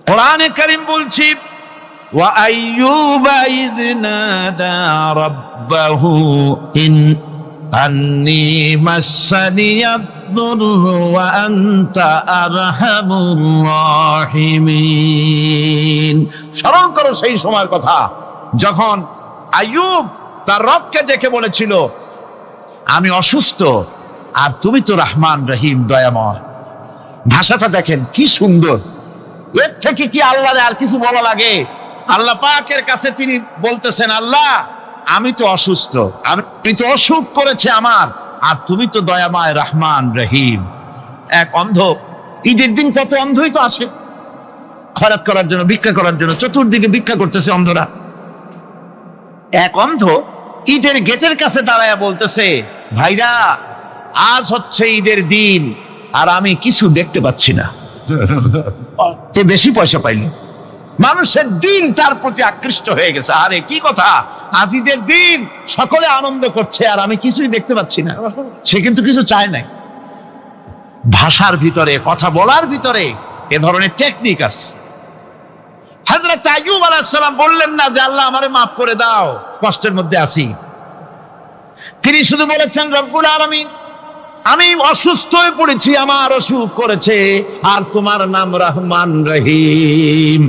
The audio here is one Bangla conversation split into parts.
কোরআনে কারীম বলছি ওয়া আইয়ুবা ইয নাদা রাব্বাহু ইন আন্নী মাসানিয়াদ-দুররু ওয়া আনতা আরহামুর রাহিমিন। স্মরণ করো সেই সময়ের কথা যখন আইয়ুব তার রবকে ডেকে বলেছিল, আমি অসুস্থ আর তুমি তো রহমান রহিম দয়াময়। ভাষাটা দেখেন কি সুন্দর। এর থেকে কি আল্লাহরে আর কিছু বলা লাগে? আল্লাহ পাকের কাছে তিনি বলতেছেন, আল্লাহ আমি তো অসুস্থ, আমি তো অসুখ করেছে আমার, আর তুমি তো দয়াময় রহমান রহিম। এক অন্ধ, ঈদের দিন কত অন্ধই তো আছে খয়রাত করার জন্য, ভিক্ষা করার জন্য, চতুর্দিকে ভিক্ষা করতেছে অন্ধরা। এক অন্ধ ঈদের গেটের কাছে দাঁড়ায় বলতেছে, ভাইরা আজ হচ্ছে ঈদের দিন আর আমি কিছু দেখতে পাচ্ছি না। বেশি পয়সা পাইল, মানুষের দিন তার প্রতি আকৃষ্ট হয়ে গেছে। আরে কি কথা, আজ ঈদের দিন, সকলে আনন্দ করছে আর আমি কিছুই দেখতে পাচ্ছি না। সে কিন্তু কিছু চায় নাই। ভাষার ভিতরে, কথা বলার ভিতরে এ ধরনের টেকনিক আছে। হযরত আইয়ুব আলাইহিস সালাম বললেন না যে আল্লাহ আমারে মাফ করে দাও, কষ্টের মধ্যে আছি। তিনি শুধু বলেছেন, রব্বুল আলামিন আমি অসুস্থ হয়ে পড়েছি, আমার অসুখ করেছে, আর তোমার নাম রহমান রহিম।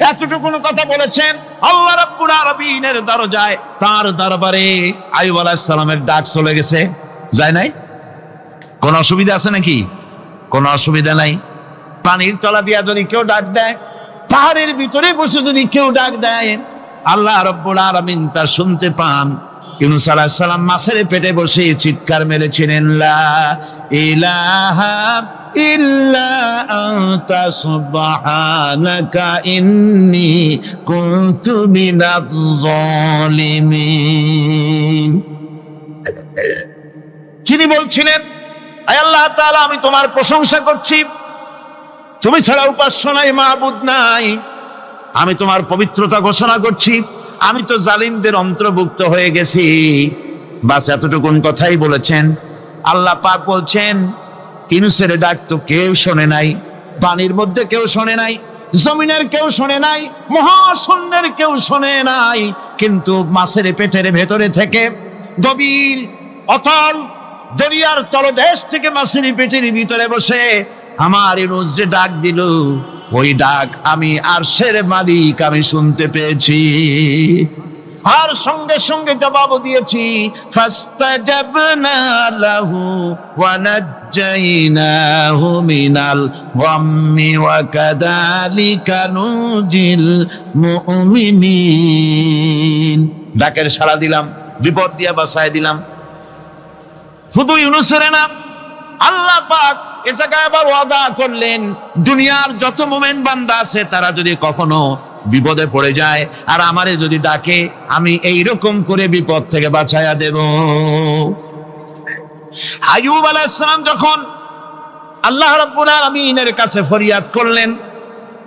এতটুকু কথা বলেছেন। আল্লাহ রাব্বুল আলামিনের দরজায়, তার দরবারে আইয়ুব আলাইহিস সালামের ডাক চলে গেছে। যায় নাই? কোন অসুবিধা আছে নাকি? কোন অসুবিধা নাই। পানির তলা দিয়া যদি কেউ ডাক দেয়, পাহাড়ের ভিতরে বসে যদি কেউ ডাক দেয়, আল্লাহ রাব্বুল আলামিন তা শুনতে পান। ইউনূস আলাইহিস সালাম মাছের পেটে বসে চিৎকার মেরেছিলেন, লা ইলাহা ইল্লা আনতা সুবহানাকা ইন্নী কুনতু মিনাজ জালিমিন। যিনি বলছিলেন, আয় আল্লাহ তাআলা আমি তোমার প্রশংসা করছি, তুমি ছাড়া উপাস্য নাই, মাবুদ নাই। আমি তোমার পবিত্রতা ঘোষণা করছি, আমি তো জালিমদের অন্তর্ভুক্ত হয়ে গেছি। বাস এতটুকুন কথাই বলেছেন। আল্লাহ পাক বলছেন, ইউনূসের ডাক তো কেউ শোনে নাই, পানির মধ্যে কেউ শোনে নাই, জমিনের কেউ শোনে নাই, মহাশূন্যের কেউ শোনে নাই, কিন্তু মাছের পেটের ভেতরে থেকে, গভীর অতল দরিয়ার তলদেশ থেকে মাছের পেটের ভিতরে বসে আমার ইউনূস যে ডাক দিল, ওই ডাক আমি আরশের মালিক আমি শুনতে পেয়েছি, আর সঙ্গে সঙ্গে জবাব দিয়েছি। ফাস্তাজাবনা লাহু ওয়া নাজ্জাইনাহু মিনাল গাম্মি ওয়া কাযালিকা নুজিল মুমিনিন। ডাকের সাড়া দিলাম, বিপদ দিয়া বাঁচায় দিলাম। শুধু ইউনূসের না, আল্লাহ পাক এ জায়গায় আবার ওয়াদা করলেন, দুনিয়ার যত মুমিন বান্দা আছে তারা যদি কখনো বিপদে পড়ে যায় আর আমারে যদি ডাকে, আমি এইরকম করে বিপদ থেকে বাঁচায়া দেব। আইয়ুব আলাইহিস সালাম যখন আল্লাহ রাব্বুল আলামিনের কাছে ফরিয়াদ করলেন,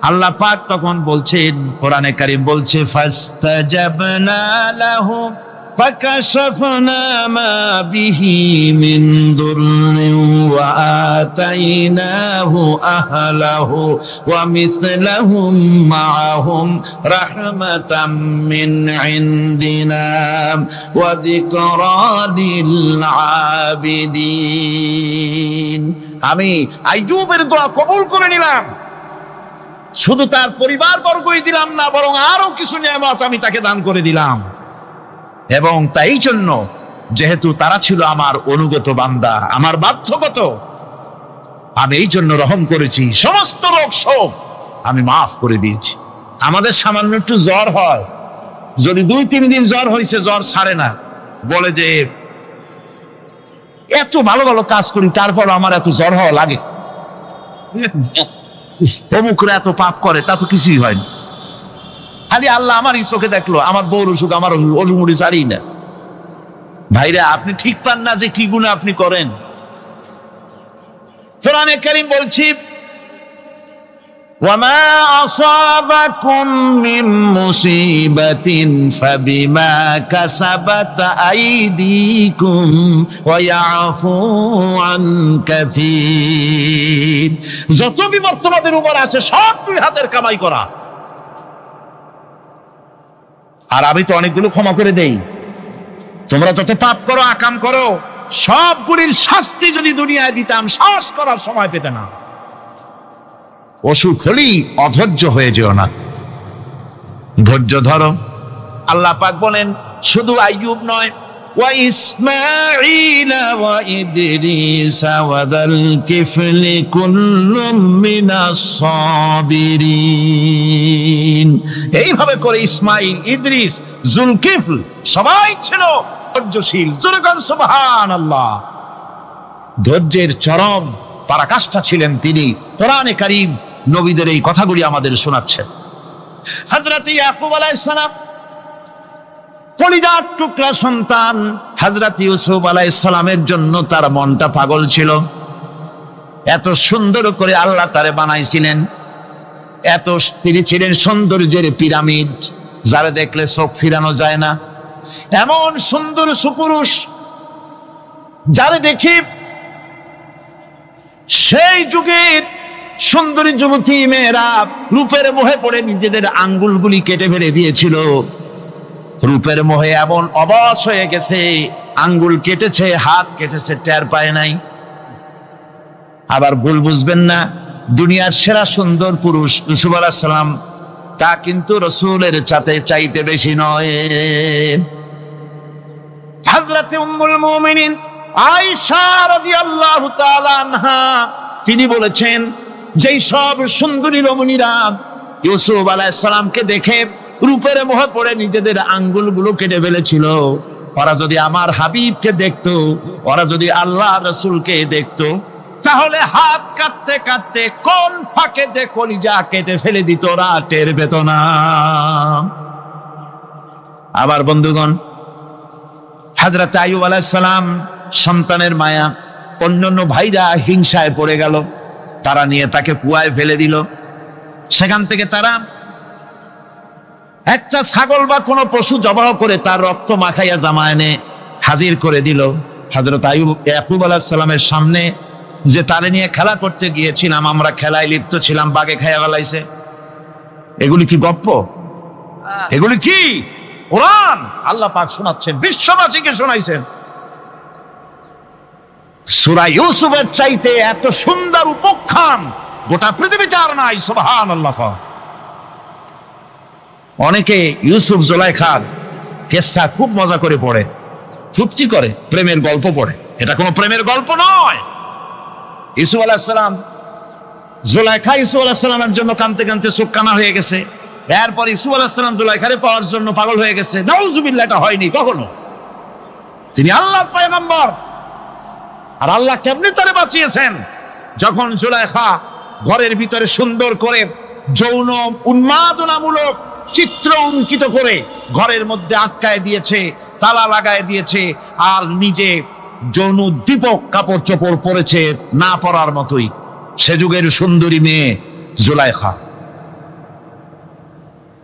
আল্লাহ পাক তখন বলছেন, কোরআনে কারীম বলছে, ফাস্তাজাবনা লাহু فكشفنا ما به من ضر وآتيناه أهله ومثلهم معهم رحمة من عندنا وذكرى للعابدين। আমি আইয়ুবের দোয়া কবুল করে নিলাম, শুধু তার পরিবার বর্গই দিলাম না, বরং আরো কিছু নিয়ামত আমি তাকে দান করে দিলাম। এবং তাই জন্য যেহেতু তারা ছিল আমার অনুগত বান্দা, আমার বাধ্যগত, আমি এই জন্য রহম করেছি, সমস্ত রোগ শোক আমি মাফ করে দিয়েছি। আমাদের সামান্য একটু জ্বর হয়, যদি 2-3 দিন জ্বর হয়েছে, জ্বর ছাড়ে না, বলে যে এত ভালো ভালো কাজ করি তারপর আমার এত জ্বর হওয়া লাগে, অমুকরা এত পাপ করে, তা তো কিছুই হয়নি। খালি আল্লাহ আমার চোখে দেখলো, আমার বউর অসুখ, আমার অলুমুড়ি ছাড়ি না। ভাইরা, আপনি ঠিক পান না যে কি গুনাহ আপনি করেন। কোরআনে কারীম বলছি, وما أصابكم من مصيبة فبما كسبت أيديكم ويعفو عن كثير। যত বিপদ তোমাদের উপর আছে সব দুই হাতের কামাই করা। আর আমি তো অনেকগুলো ক্ষমা করে দেই, তোমরা যত পাপ করো আকাম করো সবগুলির শাস্তি যদি দুনিয়ায় দিতাম শ্বাস করার সময় পেতে না। অসুখ হলেই অধৈর্য হয়ে যেও না, ধৈর্য ধরো। আল্লাহ পাক বলেন শুধু আইয়ুব নয়, ওয়া ইসমাঈল ওয়া ইদরিস ওয়া যাল কিফলি কুল্লুম মিনাস সাবিরিন। এইভাবে করে ইসমাঈল, ইদ্রিস, জুলকিফল সবাই ছিল ধৈর্যশীল। জোরে বলেন সুবহানাল্লাহ। ধৈর্যের চরম পরাকাষ্ঠা ছিলেন তিনি। কোরআনে কারীম নবীদের এই কথাগুলি আমাদের শোনাচ্ছেন। হযরত ইয়াকুব আলাইহিস সালাম কলিজার টুকরা সন্তান হযরত ইউসুফ আলাইহিস সালামের জন্য তার মনটা পাগল ছিল। এত সুন্দর করে আল্লাহ তারে বানাইছিলেন, এত তিনি ছিলেন সৌন্দর্যের পিরামিড, যারা দেখলে চোখ ফিরানো যায় না। এমন সুন্দর সুপুরুষ যারা দেখি সেই যুগের সুন্দরী যুবতী মেয়েরা রূপের মোহে পড়ে নিজেদের আঙ্গুলগুলি কেটে ফেলে দিয়েছিল। রূপের মোহে এমন অবশ হয়ে গেছে, আঙ্গুল কেটেছে, হাত কেটেছে, টের পায় নাই। আবার ভুল বুঝবেন না, দুনিয়ার সেরা সুন্দর পুরুষ ইউসুফ আলাইহিস সালাম, তা কিন্তু রাসূলের চাইতে বেশি নয়। হযরত উম্মুল মুমিনিন আয়েশা রাদিয়াল্লাহু তাআলা আনহা তিনি বলেছেন, যেই সব সুন্দরী রমণীরা ইউসুফ আলাইহিস সালামকে দেখে রূপের মোহে পড়ে নিজেদের আঙ্গুলগুলো কেটে ফেলেছিল, ওরা যদি আমার হাবিবকে দেখতো, ওরা যদি আল্লাহ রাসূলকে দেখতো, তাহলে হাত কাটতে কাটতে কোন ফাঁকে দিয়ে কলিজা কেটে ফেলে দিত, ওরা টের পেত না। আবার বন্ধুগণ, হযরত আইয়ুব আলাইহিস সালাম সন্তানের মায়া, অন্যান্য ভাইরা হিংসায় পড়ে গেল, তারা নিয়ে তাকে কুয়ায় ফেলে দিল। সেখান থেকে তারা একটা ছাগল বা কোনো পশু জবাহ করে তার রক্ত মাখাইয়া জামা এনে হাজির করে দিল হযরত ইয়াকুব আলাইহিস সালামের সামনে, যে তারে নিয়ে খেলা করতে গিয়েছিলাম, আমরা খেলায় লিপ্ত ছিলাম, বাগে খাইয়া ফেলাইছে। এগুলি কি গপ্প? এগুলি কি কোরআন? আল্লাহ পাক শোনাচ্ছেন, বিশ্ববাসীকে শোনাইছেন। সূরা ইউসুফের চাইতে এত সুন্দর উপাখ্যান গোটা পৃথিবীতে আর নাই। সুবহানাল্লাহ। অনেকে ইউসুফ জুলাইখার কেসা খুব মজা করে পড়ে, ফুর্তি করে, প্রেমের গল্প পড়ে। এটা কোনো প্রেমের গল্প নয়। ইউসুফ আলাইহিস সালাম, জুলাইখা ইউসুফ আলাইহিস সালামের জন্য কাঁদতে কাঁদতে চোখ কানা হয়ে গেছে। এরপর ইউসুফ আলাইহিস সালাম জুলাইখারে পাওয়ার জন্য পাগল হয়ে গেছে। নাউজুবিল্লাহ, এটা হয়নি কখনো। তিনি আল্লাহর পয়গম্বর। আর আল্লাহ কেমনে তারে বাঁচিয়েছেন? যখন জুলাইখা ঘরের ভিতরে সুন্দর করে যৌন উন্মাদনামূলক চিত্র অঙ্কিত করে ঘরের মধ্যে আটকায় দিয়েছে, তালা লাগায় দিয়েছে, আর নিজে যৌন উদ্দীপক কাপড় চোপড় পরেছে না পরার মতোই। সে যুগের সুন্দরী মেয়ে জুলাইখা,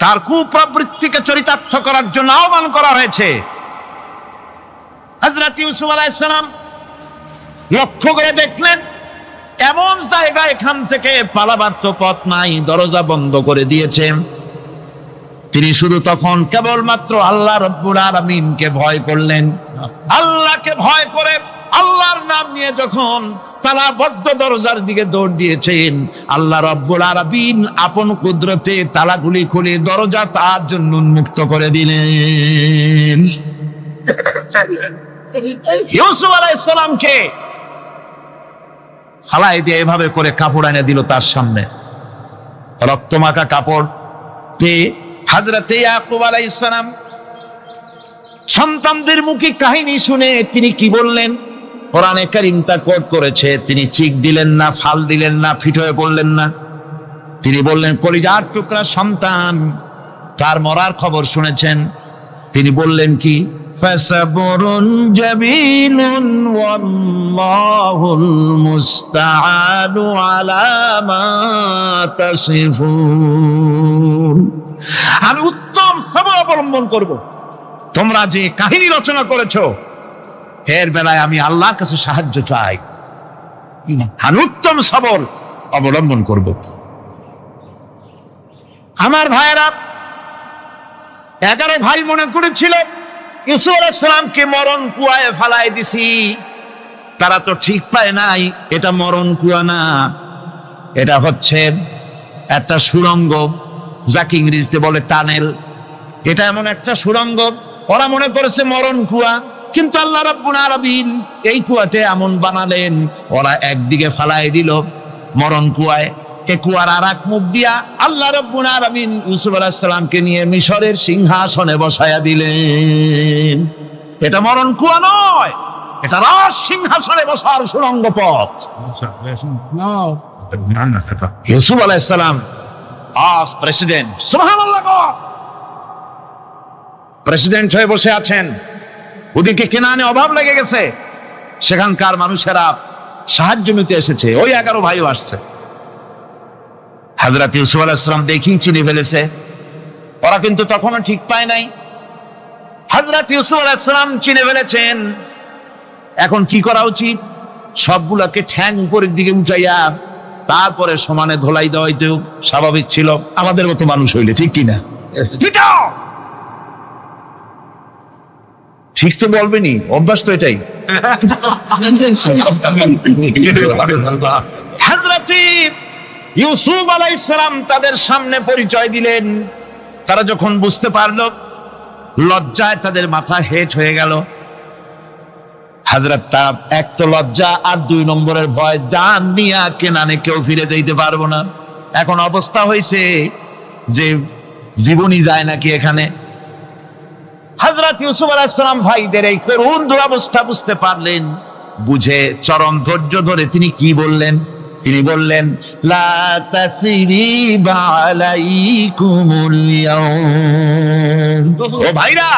তার কুপ্রবৃত্তিকে চরিতার্থ করার জন্য আহ্বান করা হয়েছে। হযরত ইউসুফ আলাইহিস সালাম লক্ষ্য করে দেখলেন এমন জায়গা, এখান থেকে পালাবার তো পথ নাই, দরজা বন্ধ করে দিয়েছে। তিনি শুধু তখন কেবলমাত্র আল্লাহ রব্বুল আলামিনকে ভয় করলেন। আল্লাহকে ভয় করে আল্লাহর নাম নিয়ে যখন তালাবদ্ধ দরজার দিকে দৌড় দিয়েছেন, আল্লাহ রব্বুল আলামিন আপন কুদরতে তালাগুলি খুলে দরজা তার জন্য উন্মুক্ত করে দিলেন। ইউসুফ আলাইহিস সালামকে ফালাই দিয়ে এভাবে করে কাপড় এনে দিল তার সামনে, রক্তমাখা কাপড় পেয়ে হযরত ইয়াকুব আলাইহিস সালাম সন্তানদের মুখে কাহিনী শুনে তিনি কি বললেন? কোরআনে কারীম তা কোট করেছে। তিনি চিক দিলেন না, ফাল দিলেন না, ফিট হয়ে পড়লেন না। তিনি বললেন, কলিজার টুকরা সন্তান, তার মরার খবর শুনেছেন? তিনি বললেন কি? فصبر جميل والله المستعان على ما تصفون। আমি উত্তম সবর অবলম্বন করব। তোমরা যে কাহিনী রচনা করেছো এর বেলায় আমি আল্লাহর কাছে সাহায্য চাই, আমি উত্তম সবর অবলম্বন করব। আমার ভাইয়েরা, 11 ভাই মনে করেছিল ইউসুফ আলাইহিস সালামকে মরণ কুয়ায় ফেলায় দিছি। তারা তো ঠিক পায় নাই এটা মরণ কুয়া না, এটা হচ্ছে একটা সুড়ঙ্গ, যাকে ইংরেজিতে বলে টানেল। এটা এমন একটা সুড়ঙ্গ, ওরা মনে করেছে মরণ কুয়া, কিন্তু আল্লাহ রাব্বুল আলামিন এই কুয়াতে এমন বানালেন, ওরা একদিকে ফেলায় দিল মরণ কুয়ায়, এই কুয়ার আর এক মুখ দিয়া আল্লাহ রাব্বুল আলামিন ইউসুফ আলাইহিস সালামকে নিয়ে মিশরের সিংহাসনে বসায়া দিলেন। এটা মরণ কুয়া নয়, এটা রাজ সিংহাসনে বসার সুড়ঙ্গ পথ। ইউসুফ আলাইহিস সালাম আজ প্রেসিডেন্ট, সুবহানাল্লাহ, প্রেসিডেন্ট হয়ে বসে আছেন। ওদিকে কেনানে অভাব লেগে গেছে, সেখানকার মানুষেরা সাহায্য নিতে এসেছে, ওই 11 ভাইও আসছে। হযরত ইউসুফ আলাইহিস সালাম দেখেই চিনে ফেলেছে, ওরা কিন্তু তখনও ঠিক পায় নাই। হযরত ইউসুফ আলাইহিস সালাম চিনে ফেলেছেন, এখন কি করা উচিত? সবগুলোকে ঠ্যাং উপরের দিকে উঠাইয়া তারপরে সমানে ধোলাই দেওয়াই তো স্বাভাবিক ছিল, আমাদের মতো মানুষ হইলে, ঠিক কিনা? ঠিক তো বলবেনি, অভ্যাস তো এটাই। হযরত ইউসুফ আলাইহিস সালাম তাদের সামনে পরিচয় দিলেন। তারা যখন বুঝতে পারল, লজ্জায় তাদের মাথা হেট হয়ে গেল। হযরত তার এক তো লজ্জা, আর 2 নম্বরের ভয়, জান নিয়া কেনানে কেউ ফিরে যাইতে পারবো না। এখন অবস্থা হয়েছে যে জীবনই যায় নাকি এখানে। হযরত ইউসুফ আলাইহিস সালাম ভাইদের এই করুণ দুরবস্থা বুঝতে পারলেন, বুঝে চরম ধৈর্য ধরে তিনি কি বললেন? তিনি বললেন, লা তাসরিবা আলাইকুমুল ইয়াউম। ও ভাইরা,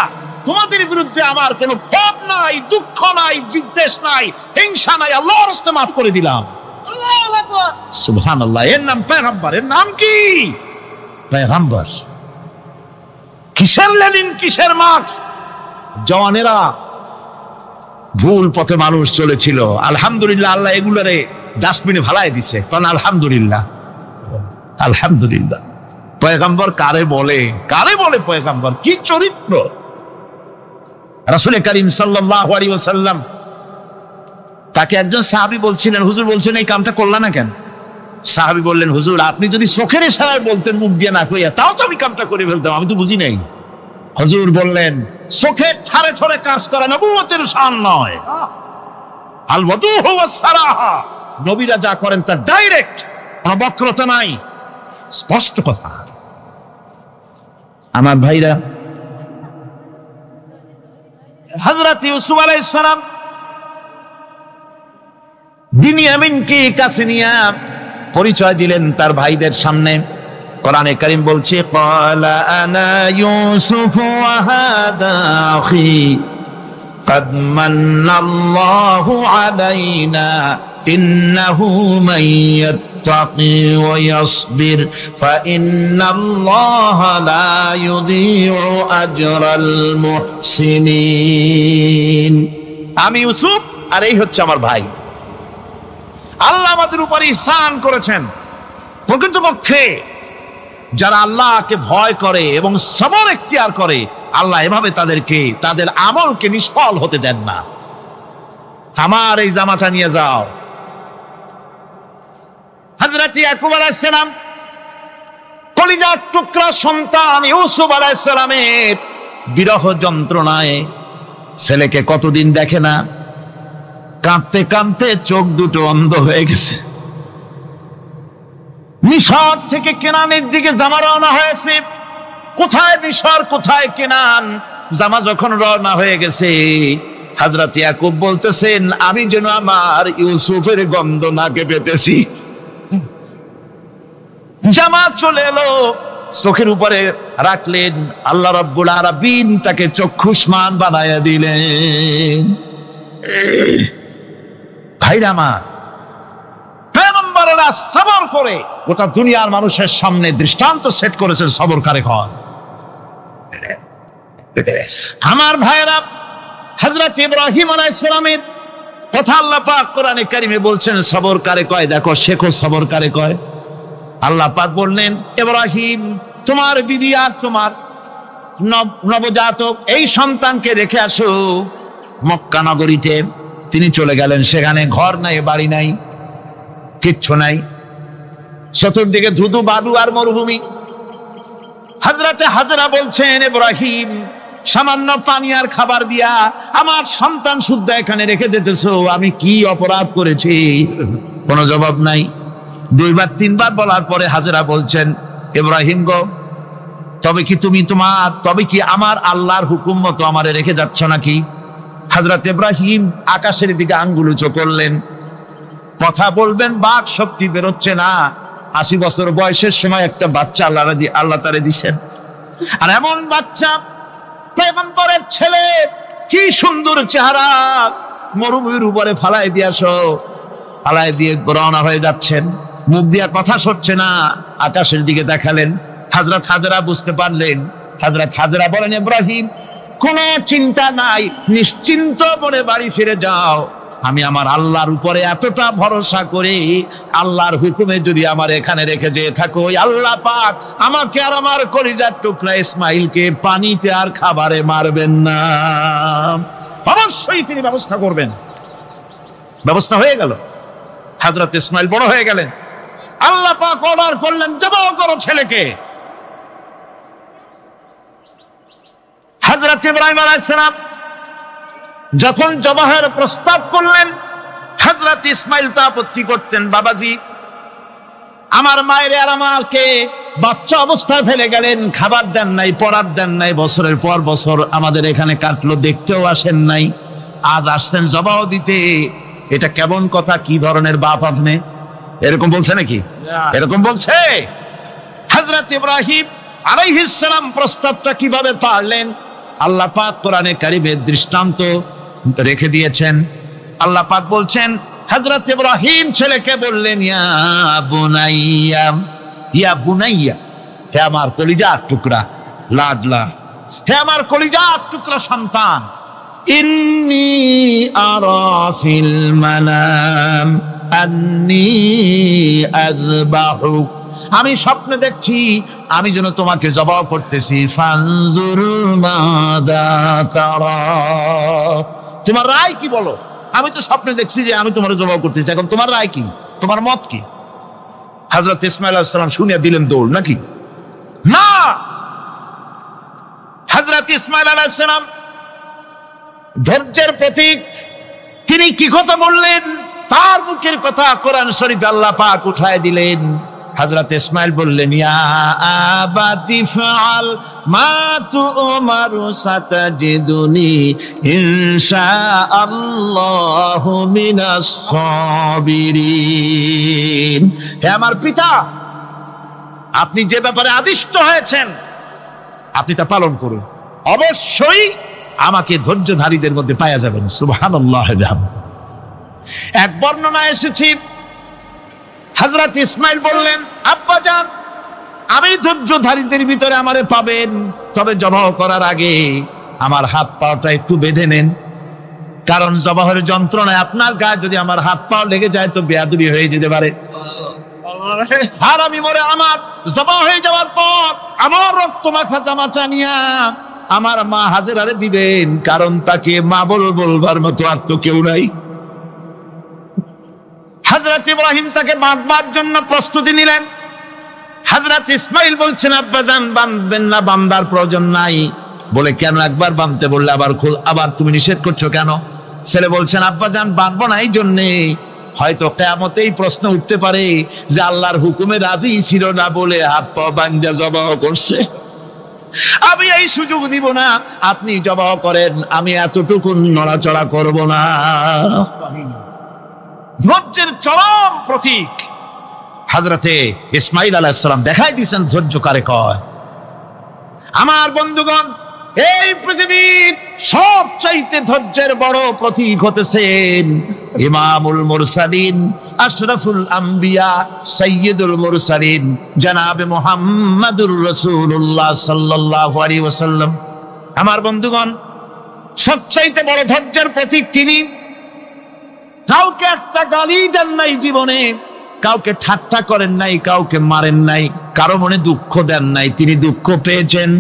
তোমাদের বিরুদ্ধে আমার কোনো ক্ষোভ নাই, দুঃখ নাই, বিদ্বেষ নাই, হিংসা নাই, আল্লাহর রাস্তায় মাফ করে দিলাম। আল্লাহু আকবার, সুবহানাল্লাহ। এর নাম পয়গম্বর। এর নাম কি? পয়গম্বর। কিসের লেনিন, কিসের মার্কস? জওয়ানেরা, ভুল পথে মানুষ চলেছিল, আলহামদুলিল্লাহ আল্লাহ এগুলোরে ডাস্টবিনে ফালাই দিছে। কারণ আলহামদুলিল্লাহ, আলহামদুলিল্লাহ। পয়গম্বর কারে বলে? কারে বলে পয়গম্বর? কি চরিত্র! রাসূল করিম সাল্লাল্লাহু আলাইহি ওয়াসাল্লাম, তাকে একজন সাহাবী বলছিলেন, হুজুর বলছেন এই কামটা করলা না কেন? সাহাবী বললেন, হুজুর আপনি যদি চোখের ইশারায় বলতেন, মুখ দিয়ে না কইয়া, তাও তো আমি কামটা করে ফেলতাম, আমি তো বুঝি নাই। হুজুর বললেন, চোখের ঠারে ঠারে কাজ করা নবুয়তের শান নয়। আল ওয়াদুহু ওয়াস সারাহা, নবীরা যা করেন তা ডাইরেক্ট, কোনো বক্রতা নাই, স্পষ্ট কথা। আমার ভাইরা, হযরত ইউসুফ আলাইহিস সালাম বিনিয়ামিনকে কাছে নিয়ে পরিচয় দিলেন তার ভাইদের সামনে। কোরআনে কারীম বলছে, ক্বালা আনা ইউসুফ ওয়া হাদা আখি قد من الله علينا إنه من يتقي ويصبر فإن الله لا يضيع أجر المحسنين। আমি ইউসুফ আর এই হচ্ছে আমার ভাই। আল্লাহ আমাদের উপর ইহসান করেছেন। প্রকৃতপক্ষে যারা আল্লাহকে ভয় করে এবং সবর এখতিয়ার করে, আল্লাহ এভাবে তাদেরকে, তাদের আমলকে নিষ্ফল হতে দেন না। আমার এই জামাটা নিয়ে যাও। হযরত ইয়াকুব আলাইহিস সালাম, কলিজার টুকরা সন্তান ইউসুফ আলাইহিস সালামের বিরহ যন্ত্রণায় ছেলেকে কতদিন দেখে না, কাঁদতে কাঁদতে চোখ দুটো অন্ধ হয়ে গেছে। মিশর থেকে কেনানের দিকে জামা রওনা হয়েছে। কোথায় মিশর, কোথায় কেনান? জামা যখন রওনা হয়ে গেছে, হযরত ইয়াকুব বলতেছেন, আমি যেন আমার ইউসুফের গন্ধ নাকে পেতেছি। জামা চলে এলো, চোখের উপরে রাখলেন, আল্লাহ রাব্বুল আলামিন তাকে চক্ষুষ্মান বানায়া দিলেন। ভাইরা আমার, পয়গম্বররা সবর করে গোটা দুনিয়ার মানুষের সামনে দৃষ্টান্ত সেট করেছেন সবর কারে হয়। আমার ভাইরা, হযরত ইব্রাহিম আলাইহিস সালামের কথা আল্লাহ পাক কোরআনে কারিমে বলছেন সবর কারে কয়, দেখো শেখো সবর কারে কয়। আল্লাহ পাক বললেন, ইব্রাহিম তোমার বিবি আর তোমার নবজাতক এই সন্তানকে রেখে আসো মক্কা নগরীতে। তিনি চলে গেলেন, সেখানে ঘর নাই, বাড়ি নাই, কিচ্ছু নাই, চতুর্দিকে ধুধু বালু আর মরুভূমি। হযরতে হাজরা বলছেন, ইব্রাহিম সামান্য পানি আর খাবার দিয়া আমার সন্তান শুদ্ধ এখানে রেখে দিতেছো, আমি কি অপরাধ করেছি? কোনো জবাব নাই। দুইবার তিনবার বলার পরে হাজরা বলছেন, ইব্রাহিম গো, তবে কি আমার আল্লাহর হুকুম মতো আমারে রেখে যাচ্ছ নাকি? হযরত ইব্রাহিম আকাশের দিকে আঙ্গুল উঁচু করলেন। কথা বলবেন, বাক শক্তি বেরোচ্ছে না। 80 বছর বয়সের সময় একটা বাচ্চা আল্লাহ তারে দিচ্ছেন, আর এমন বাচ্চা পয়গম্বরের ছেলে, কি সুন্দর চেহারা, মরুভূমির উপরে ফালাই দিয়ে রওনা হয়ে যাচ্ছেন, মুখ দিয়া কথা সরছে না, আকাশের দিকে দেখালেন। হযরত হাজরা বুঝতে পারলেন। হযরত হাজরা বলেন, ইব্রাহিম কোনো চিন্তা নাই, নিশ্চিন্ত মনে বাড়ি ফিরে যাও। আমি আমার আল্লাহর উপরে এতটা ভরসা করি, আল্লাহর হুকুমে যদি আমার এখানে রেখে যেয়ে থাকো, আল্লাহ পাক আমাকে আর আমার কলিজার টুকরা ইসমাইলকে পানিতে আর খাবারে মারবেন না, অবশ্যই তিনি ব্যবস্থা করবেন। ব্যবস্থা হয়ে গেল। হযরত ইসমাইল বড় হয়ে গেলেন। আল্লাহ পাক অর্ডার করলেন, জবাহ করো ছেলেকে। হযরত ইব্রাহিম আলাইহিস সালাম যখন জবাহের প্রস্তাব করলেন, হযরত ইসমাইল তা আপত্তি করতেন, বাবাজি আমার মায়ের আর আমাকে বাচ্চা অবস্থায় ফেলে গেলেন, খাবার দেন নাই, পরার দেন নাই, বছরের পর বছর আমাদের এখানে কাটলো, দেখতেও আসেন নাই, আজ আসছেন জবাহ দিতে। এটা কেমন কথা? কি ধরনের বাপ আপনি? এরকম বলছে নাকি? এরকম বলছে। হযরত ইব্রাহিম আলাইহিস সালাম প্রস্তাবটা কিভাবে পারলেন? আল্লাহ পাক কোরআনে কারিমে দৃষ্টান্ত রেখে দিয়েছেন। আল্লাহ পাক বলছেন, হযরত ইব্রাহিম ছেলেকে বললেন, ইয়া বুনাইয়া, হে আমার কলিজার টুকরা লাডলা, হে আমার কলিজার টুকরা সন্তান, ইন্নী আরা ফিল মানাম আন্নী আযবাহুক, আমি স্বপ্নে দেখছি আমি যেন তোমাকে জবাহ করতেছি। ফানজুর মাযা তারা, তোমার রায় কি বলো? আমি তো স্বপ্নে দেখছি যে আমি তোমার জবাহ করতেছি, এখন তোমার রায় কি, তোমার মত কি? হযরত ইসমাঈল আলাইহিস সালাম শুনিয়া দিলেন দৌড়, নাকি? না, হযরত ইসমাঈল আলাইহিস সালাম ধৈর্যের প্রতীক। তিনি কি কথা বললেন? তার মুখের কথা কোরআন শরীফে আল্লাহ পাক উঠায় দিলেন। হযরত ইসমাঈল বললেন, ইয়া আবাতি ফাআল মা তু'মারু সাতাজিদুনি ইনশাআল্লাহু মিনাস সাবিরিন, হে আমার পিতা, আপনি যে ব্যাপারে আদিষ্ট হয়েছেন আপনি তা পালন করুন, অবশ্যই আমাকে ধৈর্যধারীদের মধ্যে পাওয়া যাবেন। সুবহানাল্লাহ। এক বর্ণনায় এসেছে, হযরত ইসমাঈল বললেন, আব্বাজান আমি ধৈর্যধারীদের ভিতরে আমারে পাবেন, তবে জবাহ করার আগে আমার হাত পাটা একটু বেঁধে নেন, কারণ জবাহের যন্ত্রণায় আপনার গায়ে যদি আমার হাত পা লেগে যায় তো বেয়াদবি হয়ে যেতে পারে। আর আমি মরে আমার জবাহ হয়ে যাওয়ার পর আমার রক্ত মাখা জামাটা নিয়া আমার মা হাজেরারে দিবেন, কারণ তাকে মা বলবার মতো আর তো কেউ নাই। হযরত ইব্রাহিম তাকে বাঁধবার জন্য প্রস্তুতি নিলেন। হযরত ইসমাঈল বলছেন, আব্বাজান বাঁধবেন না, বাঁধার প্রয়োজন নাই। বলে, কেন? একবার বাঁধতে বললে আবার তুমি নিষেধ করছো কেন? ছেলে বলছেন, আব্বাজান বাঁধবো না এই জন্যে, হয়তো কিয়ামতেই প্রশ্ন উঠতে পারে যে আল্লাহর হুকুমে রাজি ছিল না বলে হাত পা বাঁধা জবাহ করছে। আমি এই সুযোগ দিব না, আপনি জবাহ করেন, আমি এতটুকু নড়াচড়া করব না। ধৈর্যের চরম প্রতীক। হযরতে ইসমাঈল আলাইহিস সালাম দেখাই দিয়েছেন ধৈর্য কারে কয়। আমার বন্ধুগণ, এই পৃথিবীর সবচাইতে ধৈর্যের বড় প্রতীক হতেছেন ইমামুল মুরসালিন, আশরাফুল আম্বিয়া, সাইয়্যিদুল মুরসালিন জনাবে মুহাম্মাদুর রাসূলুল্লাহ সাল্লাল্লাহু আলাইহি ওয়াসাল্লাম। আমার বন্ধুগণ, সবচাইতে বড় ধৈর্যের প্রতীক তিনি। কাউকে একটা গালি দেন নাই জীবনে, কাউকে ঠাট্টা করেন নাই, কাউকে মারেন নাই, কারো মনে দুঃখ দেন নাই। তিনি দুঃখ পেয়েছেন,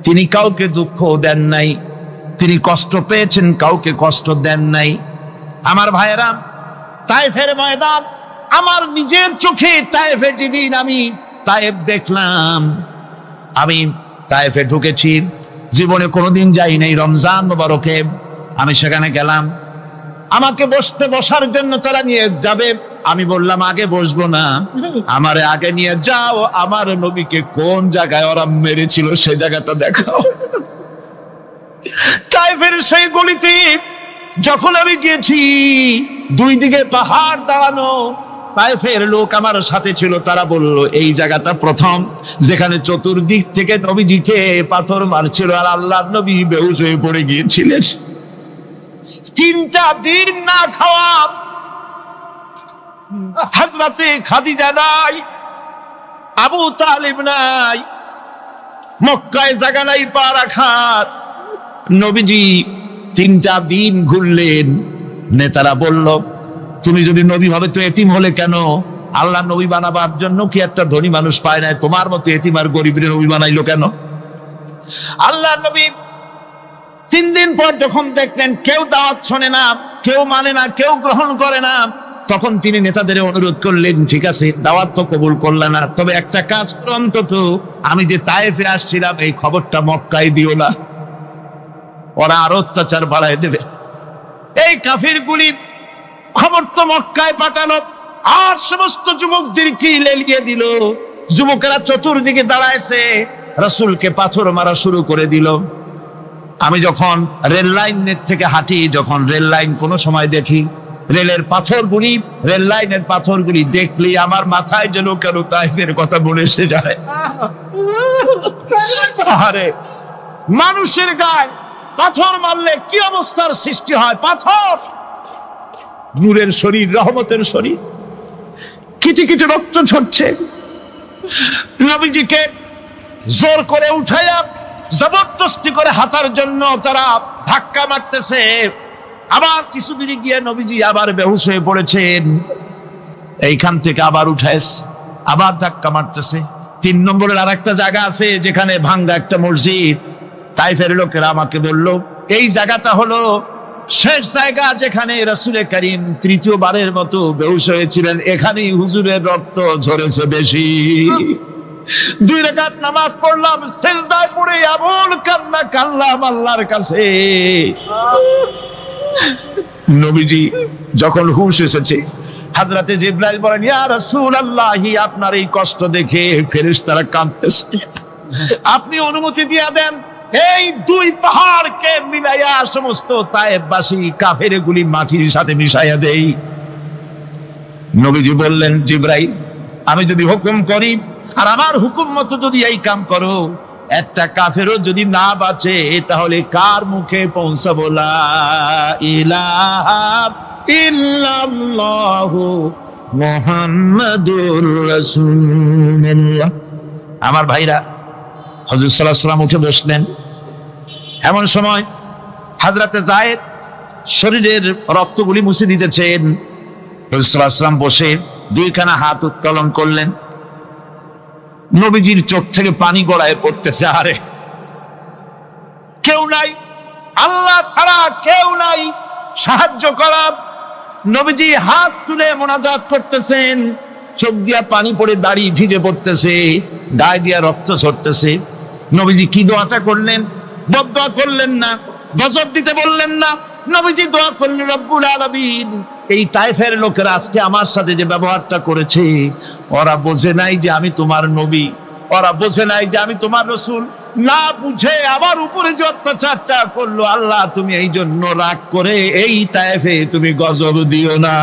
তিনি কাউকে দুঃখ দেন নাই। তিনি কষ্ট পেয়েছেন, কাউকে কষ্ট দেন নাই। আমার ভাইয়েরা, তায়েফের ময়দান, আমার নিজের চোখে তায়েফে যেদিন আমি তায়েফ দেখলাম, আমি তায়েফে ঢুকেছি, জীবনে কোনোদিন যাই নাই। রমজান মোবারকে আমি সেখানে গেলাম, আমাকে বসার জন্য তারা নিয়ে যাবে। আমি বললাম আগে বসবো না, আমারে আগে নিয়ে যাও, আমার নবীকে কোন জায়গায় ওরা মেরেছিল সে জায়গাটা দেখাও। তায়েফের সেই গলিতে যখন আমি গিয়েছি, দুই দিকে পাহাড় দাঁড়ানো, তায়েফের লোক আমার সাথে ছিল, তারা বলল এই জায়গাটা প্রথম যেখানে চতুর্দিক থেকে নবীজিকে পাথর মারছিল আর আল্লাহর নবী বেহুশ হয়ে পড়ে গিয়েছিলেন। 3টা দিন না খাওয়া, হযরতে খাদিজা নাই, আবু তালিব নাই, মক্কায় জায়গা নাই পা রাখার। নবীজি 3টা দিন ঘুরলেন। নেতারা বলল তুমি যদি নবী হবে তো এতিম হলে কেন? আল্লাহ নবী বানাবার জন্য কি একটা ধনী মানুষ পায় নাই? তোমার মতো এতিম আর গরিবের নবী বানাইলো কেন? আল্লাহ নবী 3 দিন পর যখন দেখলেন কেউ দাওয়াত শোনে না, কেউ মানে না, কেউ গ্রহণ করে না, তখন তিনি নেতাদের অনুরোধ করলেন ঠিক আছে দাওয়াত তো কবুল করলে না, তবে একটা কাজ করো, অন্তত আমি যে তায়েফে আসছিলাম এই খবরটা মক্কায় দিও না, ওরা আরো অত্যাচার বাড়ায় দেবে। এই কাফিরগুলি খবর তো মক্কায় পাঠালো আর সমস্ত যুবকদেরকে লেলিয়ে দিল। যুবকেরা চতুর্দিকে দাঁড়াইছে, রাসূলকে পাথর মারা শুরু করে দিল। আমি যখন রেল লাইনের থেকে হাঁটি, যখন রেল লাইন কোনো সময় দেখি, রেলের পাথরগুলি, রেল লাইনের পাথরগুলি দেখলে আমার মাথায় যেন কেন তায়েফের কথা বলে এসে যায়। আরে মানুষের গায়ে পাথর মারলে কি অবস্থার সৃষ্টি হয়? পাথর নূরের শরীর, রহমতের শরীর, কিটি কিটি রক্ত ঝরছে। নবীজিকে জোর করে উঠাইয়া জবরদস্তি করে হাঁটার জন্য তারা ধাক্কা মারতেছে। আবার কিছুদিন গিয়ে নবীজি আবার বেহুশ হয়ে পড়েছেন, এইখান থেকে আবার উঠাইছে, আবার ধাক্কা মারতেছে। 3 নম্বরের আর একটা জায়গা আছে যেখানে ভাঙ্গা একটা মসজিদ। তায়েফের লোকেরা আমাকে বলল এই জায়গাটা হলো শেষ জায়গা যেখানে রাসূল করিম 3য়-বারের মতো বেহুশ হয়েছিলেন, এখানেই হুজুরের রক্ত ঝরেছে বেশি। 2 রাকাত নামাজ পড়লাম, সিজদায় পড়ে এমন কান্না কাঁদলাম আল্লাহর কাছে। নবীজি যখন হুঁশ এসেছে, হযরতে জিবরাইল বলেন ইয়া রাসূলুল্লাহ, আপনার এই কষ্ট দেখে ফেরেশতারা কাঁদতেছে, আপনি অনুমতি দিয়ে দেন এই 2 পাহাড়কে মিলাইয়া সমস্ত তায়েফবাসী কাফেরগুলি মাটির সাথে মিশাইয়া দেই। নবীজি বললেন জিবরাইল, আমি যদি হুকুম করি আর আমার হুকুম মতো যদি এই কাম করো, একটা কাফেরও যদি না বাঁচে তাহলে কার মুখে পৌঁছাবো লা ইলাহা ইল্লাল্লাহু মুহাম্মাদুর রাসূলুল্লাহ। আমার ভাইরা, হযরত সাল্লাল্লাহু আলাইহি ওয়াসাল্লাম উঠে বসলেন। এমন সময় হযরতে যায়েদ শরীরের রক্তগুলি মুছে দিতেছেন। হযরত সাল্লাল্লাহু আলাইহি ওয়াসাল্লাম বসে 2খানা হাত উত্তোলন করলেন। নবীজির চোখ থেকে পানি গড়ায় পড়তেছে। আরে কেউ নাই, আল্লাহ ছাড়া কেউ নাই সাহায্য করার। নবীজি হাত তুলে মোনাজাত করতেছেন, চোখ দিয়া পানি পড়ে দাড়ি ভিজে পড়তেছে, গায়ে দিয়া রক্ত ঝরতেছে। নবীজি কি দোয়াটা করলেন? বদদোয়া করলেন না, গজব দিতে বললেন না। নবীজি দোয়া করলেন রব্বুল আলামিন, এই তায়েফের লোকেরা আজকে আমার সাথে যে ব্যবহারটা করেছে, ওরা বোঝে নাই যে আমি তোমার নবী, ওরা বোঝে নাই যে আমি তোমার রাসূল, না বুঝে আমার উপরে যে অত্যাচারটা করলো, আল্লাহ তুমি এই জন্য রাগ করে এই তায়েফে তুমি গজব দিও না।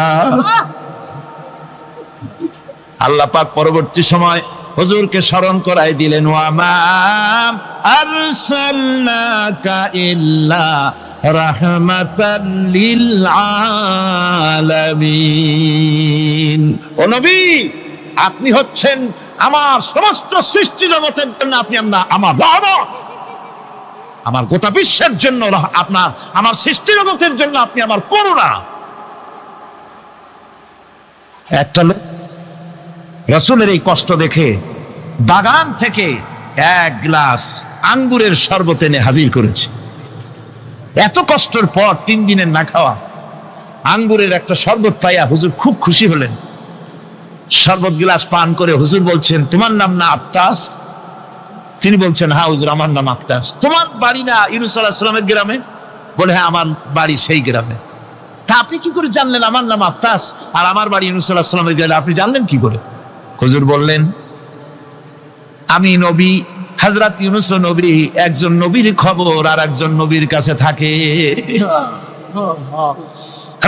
আল্লাহ পাক পরবর্তী সময় হুজুরকে স্মরণ করাই দিলেন, ওয়া মা আরসালনাকা ইল্লা রাহমাতাল লিল আলামিন। ও নবী, আপনি হচ্ছেন আমার সমস্ত সৃষ্টি জগতের জন্য, আপনি আমার রহমত, আমার গোটা বিশ্বের জন্য আপনার, আমার সৃষ্টি জগতের জন্য আপনি আমার করুণা। একটা লোক রাসূলের এই কষ্ট দেখে বাগান থেকে এক গ্লাস আঙ্গুরের শরবত এনে হাজির করেছে। এত কষ্টের পর 3 দিনের না খাওয়া আঙ্গুরের একটা শরবত পাইয়া হুজুর খুব খুশি হলেন। শরবত গ্লাস পান করে হুজুর বলছেন, তোমার নাম না আত্তাস? তিনি বলছেন, হ্যাঁ হুজুর, আমার নাম আত্তাস। তোমার বাড়ি না ইউনূস আলাইহিস সালামের গ্রামে? বলে, হ্যাঁ, আমার বাড়ি সেই গ্রামে। তা আপনি কি করে জানলেন আমার নাম আত্তাস আর আমার বাড়ি ইউনূস আলাইহিস সালামের গ্রামে? আপনি জানলেন কি করে? হুজুর বললেন, আমি নবী, হযরত ইউনূস নবী, একজন নবীর খবর আর একজন নবীর কাছে থাকে।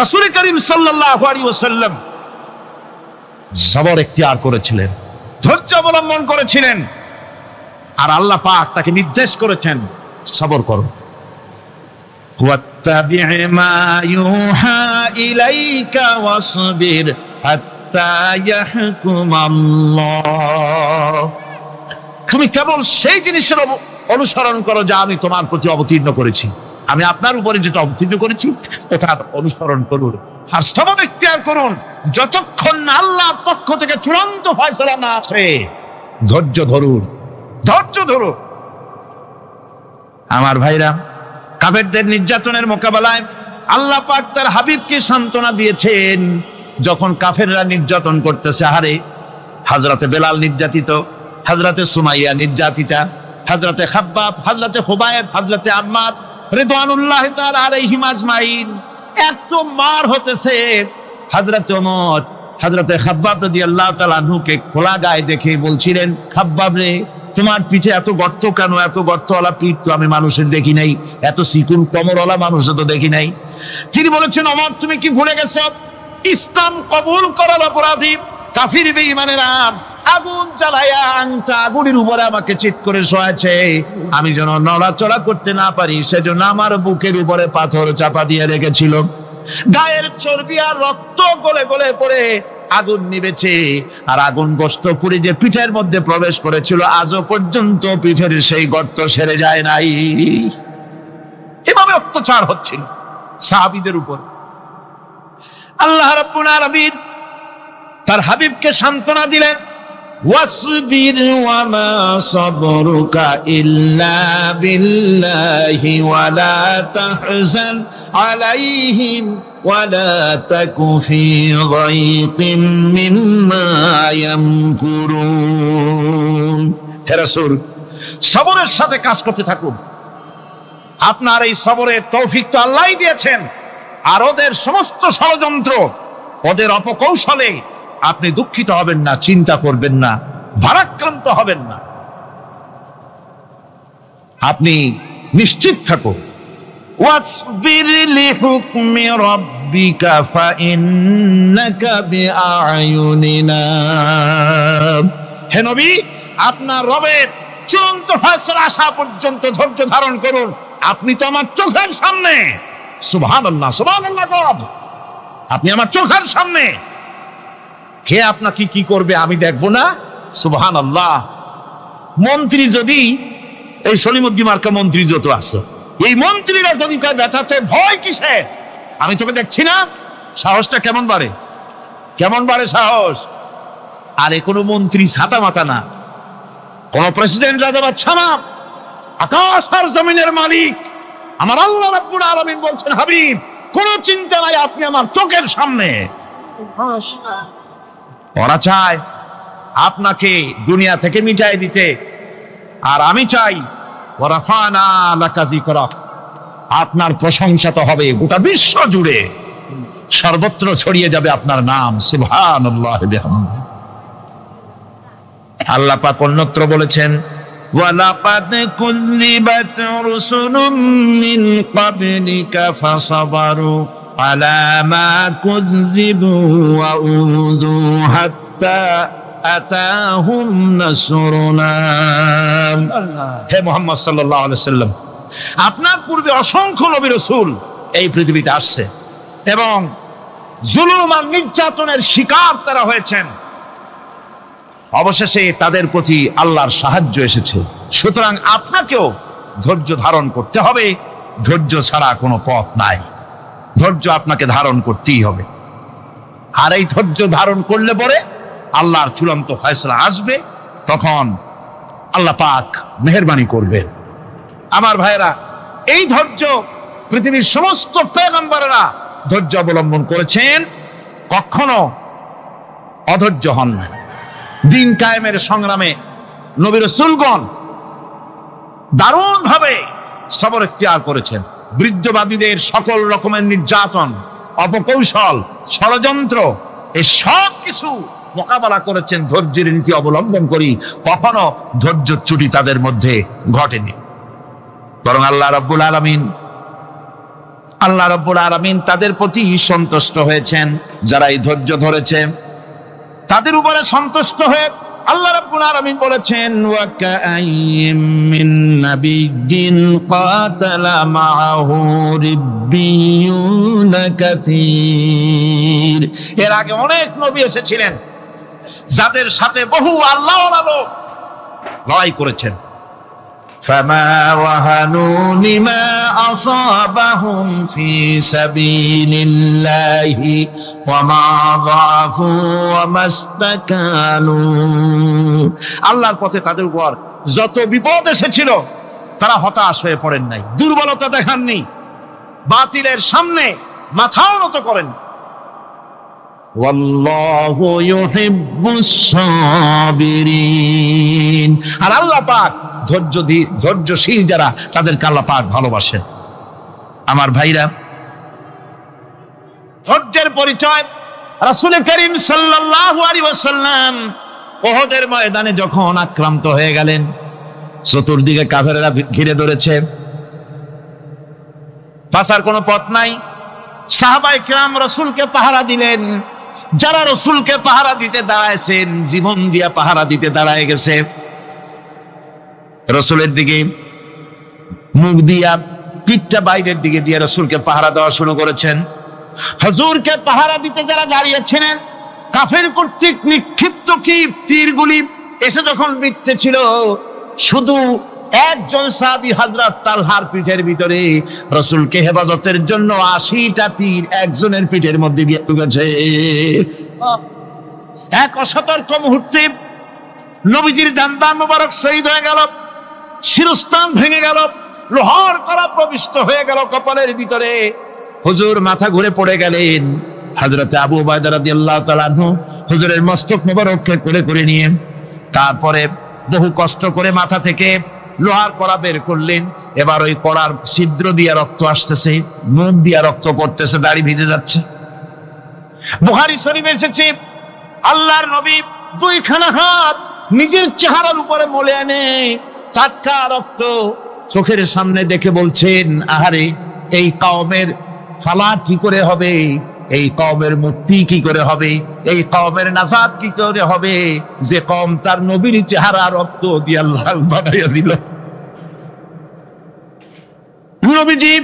রাসূল করিম সাল্লাল্লাহু আলাইহি ওয়াসাল্লাম সবর ইখতিয়ার করেছিলেন, ধৈর্য অবলম্বন করেছিলেন, আর আল্লাহ পাক তাকে নির্দেশ করেছেন, সবর করো। ওয়াত্তাবি' মা ইউহা ইলাইকা ওয়াসবির হাত্তা ইয়াহকুমাল্লাহ। তুমি কেবল সেই জিনিসের অনুসরণ করো যা আমি তোমার প্রতি অবতীর্ণ করেছি। আমি আপনার উপরে যেটা অবতীর্ণ করেছি ওটার অনুসরণ করুন, আর সবর ইখতিয়ার করুন যতক্ষণ না আল্লাহর পক্ষ থেকে চূড়ান্ত ফয়সালা না আসে। ধৈর্য ধরুন, ধৈর্য ধরুন। আমার ভাইরা, কাফেরদের নির্যাতনের মোকাবেলায় আল্লাহ পাক তার হাবিবকে সান্ত্বনা দিয়েছেন। যখন কাফেররা নির্যাতন করতেছে, হারে হযরতে বেলাল নির্যাতিত, হযরতে সুমাইয়া নির্যাতিতা, হযরতে খাব্বাব, হযরতে খুবাইব, হযরতে আম্মার রিদওয়ানুল্লাহি তাআলা আলাইহিম আজমাইন, এত মার হতেছে। হযরতে ওমর হযরতে খাব্বাব রাদিয়াল্লাহু তাআলা আনহুকে খোলা গায়ে দেখে বলছিলেন, খাব্বাব রে, তোমার পিঠে এত গর্ত কেন? এত গর্তওয়ালা পিঠ তো আমি মানুষের দেখি নাই, এত চিকুন কোমরওয়ালা মানুষও তো দেখি নাই। তিনি বলেছেন, ওমর, তুমি কি ভুলে গেছো? ইসলাম কবুল করার অপরাধী কাফির বেঈমানেরা আগুন জ্বালায়া আংটা আগুনের উপরে আমাকে চিৎ করে শোয়াছে। আমি যেন নড়াচড়া করতে না পারি সেজন্য আমার বুকের উপরে পাথর চাপা দিয়ে রেখেছিল। গায়ের চর্বি আর রক্ত গলে গলে পড়ে আগুন নিবেছে, আর আগুন গোশত পুড়ে যে পিঠের মধ্যে প্রবেশ করেছিল আজও পর্যন্ত পিঠের সেই গর্ত সেরে যায় নাই। এভাবে অত্যাচার হচ্ছিল সাহাবীদের উপর। আল্লাহ রাব্বুল আলামিন তার হাবিবকে সান্ত্বনা দিলেন, ওয়াসবির ওয়া মা সাবরুকা ইল্লা বিল্লাহি ওয়া লা তাহজান আলাইহিম ওয়া লা তাকু ফি যায়কিম মিম্মা ইয়ামকুরুন। হে রাসূল, সবরের সাথে কাজ করতে থাকুন। আপনার এই সবরের তৌফিক তো আল্লাহই দিয়েছেন, আর ওদের সমস্ত ষড়যন্ত্র, ওদের অপকৌশলে আপনি দুঃখিত হবেন না, চিন্তা করবেন না, ভারাক্রান্ত হবেন না। আপনি নিশ্চিত থাকুন। ওয়াসবির লিহুকমি রাব্বিকা ফাইন্নাকা বিআয়ুনিনা। হে নবী, আপনার রবের চূড়ান্ত ফয়সালা আসা পর্যন্ত ধৈর্য ধারণ করুন। আপনি তো আমার চোখের সামনে। সুবহানাল্লাহ, সুবহানাল্লাহ। আপনি আমার চোখের সামনে। কে আপনাকে কি করবে আমি দেখবো না? সুবহানাল্লাহ। মন্ত্রী যদি, এই সলিমুদ্দিন মার্কা মন্ত্রী যত আছে, এই মন্ত্রীরা যদি ব্যথাতে ভয় কিসে? আমি তোকে দেখছি না? সাহসটা কেমন বাড়ে, কেমন বাড়ে সাহস। আরে কোনো মন্ত্রী ছাতা মাথা না, কোন প্রেসিডেন্ট রাজা বাদশা না, আকাশ আর জমিনের মালিক আমার আল্লাহ রাব্বুল আলামিন বলছেন, হাবিব, কোনো চিন্তা নাই, আপনি আমার চোখের সামনে। ওরা চায় আপনাকে দুনিয়া থেকে মিটাই দিতে, আর আমি চাই ওয়ারাফানা লাকা যিকরাক, আপনার প্রশংসা তো হবে গোটা বিশ্ব জুড়ে, সর্বত্র ছড়িয়ে যাবে আপনার নাম। সুবহানাল্লাহ বিহামদিহি। আল্লাহ পাক অন্যত্র বলেছেন, ওয়ালাকাদ কুযযিবাত রুসুলুম মিন ক্বাবলিকা ফাসাবারু আলা মা কুযযিবু ওয়া উযু হাত্তা আতাহুম নাসরুনা। হে মুহাম্মদ সাল্লাল্লাহু আলাইহি ওয়াসাল্লাম, আপনার পূর্বে অসংখ্য নবী রাসূল এই পৃথিবীতে আসছে এবং জুলুম আর নির্যাতনের শিকার তারা হয়েছেন। অবশেষে তাদের প্রতি আল্লাহর সাহায্য এসেছে। সুতরাং আপনাকেও ধৈর্য ধারণ করতে হবে। ধৈর্য ছাড়া কোনো পথ নাই। ধৈর্য আপনাকে ধারণ করতেই হবে। আর এই ধৈর্য ধারণ করলে পরে আল্লাহর চূড়ান্ত ফয়সালা আসবে, তখন আল্লাহ পাক মেহেরবানি করবেন। আমার ভাইয়েরা, এই ধৈর্য পৃথিবীর সমস্ত পয়গম্বরেরা ধৈর্য অবলম্বন করেছেন, কখনো অধৈর্য হন না। দিন কায়েমের সংগ্রামে নবী রাসূলগণ দারুণ ভাবে সবর ইখতিয়ার করেছেন। বৃদ্ধবাদীদের সকল রকমের নির্যাতন, অপকৌশল, ষড়যন্ত্র, এই সব কিছু মোকাবেলা করেছেন ধৈর্যের নীতি অবলম্বন করি। কখনো ধৈর্যচ্যুতি তাদের মধ্যে ঘটেনি, বরং আল্লাহ রাব্বুল আলামিন তাদের প্রতি সন্তুষ্ট হয়েছেন। যারা এই ধৈর্য ধরেছে তাদের উপরে সন্তুষ্ট হয়ে আল্লাহ রাব্বুল আলামিন বলেছেন, ওয়া কাআইয়্যিম মিন নাবিয়্যিন কাতালা মাআহু রিব্বিয়ুনা কাসীর। এর আগে অনেক নবী এসেছিলেন যাদের সাথে বহু আল্লাহওয়ালা লোক লড়াই করেছেন। ফামা ওয়াহানু লিমা আসাবাহুম ফি সাবিলিল্লাহি ওয়া মা যাআফু ওয়া মাস্তাকানু। আল্লাহর পথে তাদের উপর যত বিপদ এসেছিল তারা হতাশ হয়ে পড়েন নাই, দুর্বলতা দেখাননি, বাতিলের সামনে মাথাও নত করেন। ওয়াল্লাহু ইউহিব্বুস সাবিরিন। আর আল্লাহ পাক ধৈর্যশীল যারা, তাদেরকে আল্লাহ পাক ভালোবাসেন। আমার ভাইরা, ধৈর্যের পরিচয় রাসূল করিম সাল্লাল্লাহু আলাইহি ওয়াসাল্লাম উহুদের ময়দানে যখন আক্রান্ত হয়ে গেলেন, চতুর্দিকে কাফেররা ঘিরে ধরেছে, বাঁচার কোনো পথ নাই। সাহাবায়ে কিরাম রাসূলকে পাহারা দিলেন। যারা রাসূলকে পাহারা দিতে দাঁড়াইছেন, জীবন দিয়া পাহারা দিতে দাঁড়ায় গেছে, রাসূলের দিকে মুখ দিয়া, পিঠটা বাইরের দিকে দিয়ে রাসূলকে পাহারা দেওয়া শুরু করেছেন। হুজুরকে পাহারা দিতে যারা দাঁড়িয়েছিলেন, কাফের কর্তৃক নিক্ষিপ্ত কি তীরগুলি এসে যখন বিঁধতেছিল, শুধু একজন সাহাবী হযরত তালহার পিঠের ভিতরে রাসূলকে হেফাজতের জন্য 80টা তীর একজনের পিঠের মধ্যে দিয়ে ঢুকেছে। এক অসতর্ক মুহূর্তে নবীজির দান্দান মোবারক শহীদ হয়ে গেল, শিরস্থান ভেঙে গেল, লোহার কড়া প্রবিষ্ট হয়ে গেল কপালের ভিতরে। হুজুর মাথা ঘুরে পড়ে গেলেন। হযরত আবু উবাইদা রাদিয়াল্লাহু তাআলা আনহু হুজুরের মস্তক মোবারককে কোলে করে নিয়ে তারপরে বহু কষ্ট করে মাথা থেকে লোহার কড়া বের করলেন। এবার ওই কড়ার ছিদ্র দিয়ে রক্ত আসতেছে, মুখ দিয়ে রক্ত পড়তেছে, দাড়ি ভিজে যাচ্ছে। বুখারী শরীফে এসেছে, আল্লাহর নবী দুইখানা হাত নিজের চেহারার উপরে মলে আনে টাটকা রক্ত চোখের সামনে দেখে বলছেন, আহারে, এই কওমের ফালাত কি করে হবে, এই কওমের মুক্তি কি করে হবে, এই কওমের নাজাত কি করে হবে, যে কওম তার নবীর চেহারা রক্ত দিয়ে আল্লাহ বানাইয়া দিল। নবীজি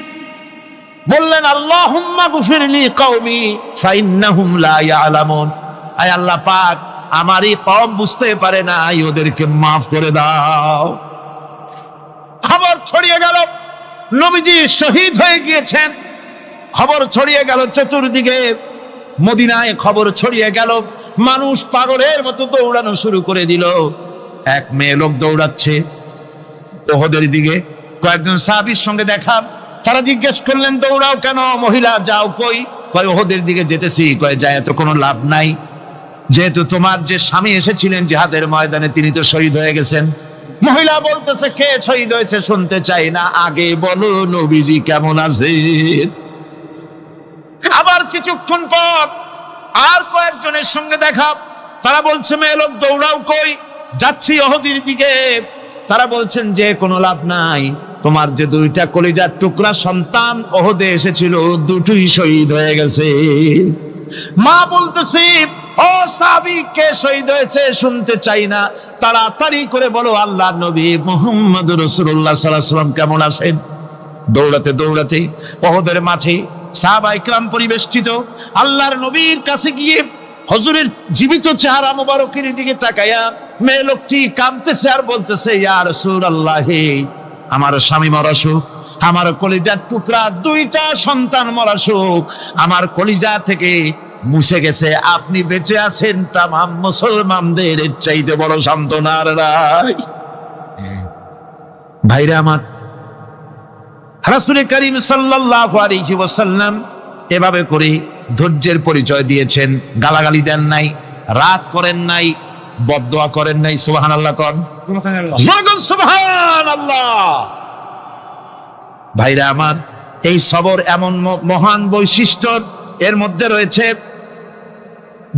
বললেন, আল্লাহুম্মা গফিরলি কওমি ফাইন্নাহুম লা ইয়ালামুন। আয় আল্লাহ পাক, আমার এই কওম বুঝতে পারে না, ওদেরকে মাফ করে দাও। খবর ছড়িয়ে গেল নবীজি শহীদ হয়ে গিয়েছেন। খবর ছড়িয়ে গেল চতুর্দিকে, মদিনায় খবর ছড়িয়ে গেল। মানুষ পাগলের মতো দৌড়ানো শুরু করে দিল। এক মেয়ে লোক দৌড়াচ্ছে উহুদের দিকে। কয়েকজন সাহাবীর সঙ্গে দেখা, তারা জিজ্ঞেস করলেন, দৌড়াও কেন মহিলা, যাও কই? কয় উহুদের দিকে যেতেছি। কয় যায় তো কোনো লাভ নাই, যেহেতু তোমার যে স্বামী এসেছিলেন জিহাদের ময়দানে, তিনি তো শহীদ হয়ে গেছেন। মহিলা বলতেছে, কে শহীদ হয়েছে শুনতে চাই না, আগে বলো নবীজি কেমন আছে। আবার কিছুক্ষণ পর আর কয়েকজনের সঙ্গে দেখা, তারা বলছে, মেয়ে লোক দৌড়াও কই? যাচ্ছি উহুদের দিকে। তারা বলছেন যে কোনো লাভ নাই, তোমার যে দুইটা কলিজার টুকরা সন্তান উহুদে এসেছিল, দুটোই শহীদ হয়ে গেছে। মা বলতেছে, ও সাহাবী, কে শহীদ হয়েছে শুনতে চাই না, তাড়াতাড়ি করে বলো আল্লাহর নবী মুহাম্মদ রাসূলুল্লাহ সাল্লাল্লাহু আলাইহি ওয়াসাল্লাম কেমন আছেন। দৌড়াতে দৌড়াতে উহুদের মাঠে সাহাবায়ে কিরাম পরিবেষ্টিত আল্লাহর নবীর কাছে গিয়ে হুজুরের জীবিত চেহারা মোবারকের দিকে তাকায়া মেয়ে লোকটি কাঁদতেছে আর বলতেছে, ইয়া রাসূলুল্লাহ, আমার স্বামী মরা শোক, আমার কলিজার টুকরা দুইটা সন্তান মরা শোক আমার কলিজা থেকে মুছে গেছে, আপনি বেঁচে আছেন তামাম মুসলমানদের এর চাইতে বড় সান্ত্বনা আর নাই। ভাইরা আমার, রাসূল করিম সাল্লাল্লাহু আলাইহি ওয়াসাল্লাম এভাবে করে ধৈর্যের পরিচয় দিয়েছেন। গালাগালি দেন নাই, রাগ করেন নাই, বদদোয়া করেন নাই। সুবহানাল্লাহ কোন, সুবহানাল্লাহ। ভাইরা আমার, এই সবর এমন মহান বৈশিষ্ট্য, এর মধ্যে রয়েছে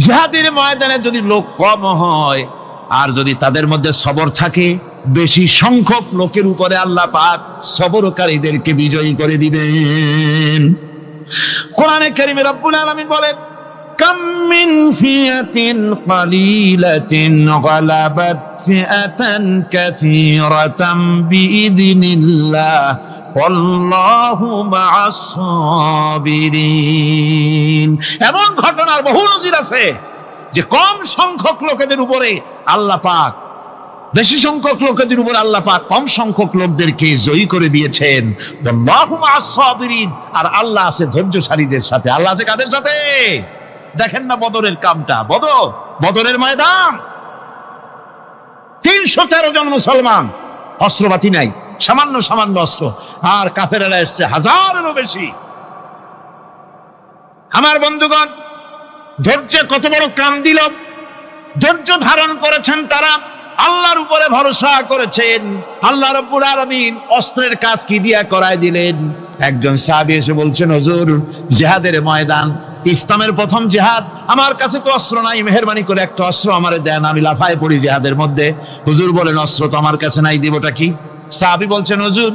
জিহাদের ময়দানে যদি লোক কম হয় আর যদি তাদের মধ্যে সবর থাকে, বেশি সংখ্যক লোকের উপরে আল্লাহ পাক সবরকারীদেরকে বিজয়ী করে দিবেন। কোরআনে কারীমে রব্বুল আলামিন বলেন, কাম মিন ফিয়াতিন কালিলাতিন গালাবাত ফিআতান কাসীরাতাম বিইذনিল্লাহ আল্লাহু মা'আস সাবিরিন। এমন ঘটনার বহু নজির আছে যে কম সংখ্যক লোকেদের উপরে আল্লাহ পাক, বেশি সংখ্যক লোকেদের উপর আল্লাহ পাক কম সংখ্যক লোকদেরকে জয়ী করে দিয়েছেন। আল্লাহু মা'আস সাবিরিন, আর আল্লাহ আছে ধৈর্যশালীদের সাথে। আল্লাহ আছে কাদের সাথে? দেখেন না বদরের কামটা, বদরের ময়দান, 313 জন মুসলমান, অস্ত্রপাতি নাই, সামান্য সামান্য অস্ত্র, আর কাফেরেরা এসছে হাজারেরও বেশি। আমার বন্ধুগণ, ধৈর্যে কত বড় কাম দিল, ধৈর্য ধারণ করেছেন তারা, আল্লাহর উপরে ভরসা করেছেন। আল্লাহ রাব্বুল আলামিন অস্ত্রের কাজ কি দিয়া করায় দিলেন। একজন সাহাবী এসে বলছেন, হুজুর, জিহাদের ময়দান, ইসলামের প্রথম জিহাদ, আমার কাছে তো অস্ত্র নাই, মেহেরবানি করে একটা অস্ত্র আমারে দেন, আমি লাফায় পড়ি জিহাদের মধ্যে। হুজুর বলেন, অস্ত্র তো আমার কাছে নাই, দিবটা কি? সাহাবী বলছেন, হুজুর,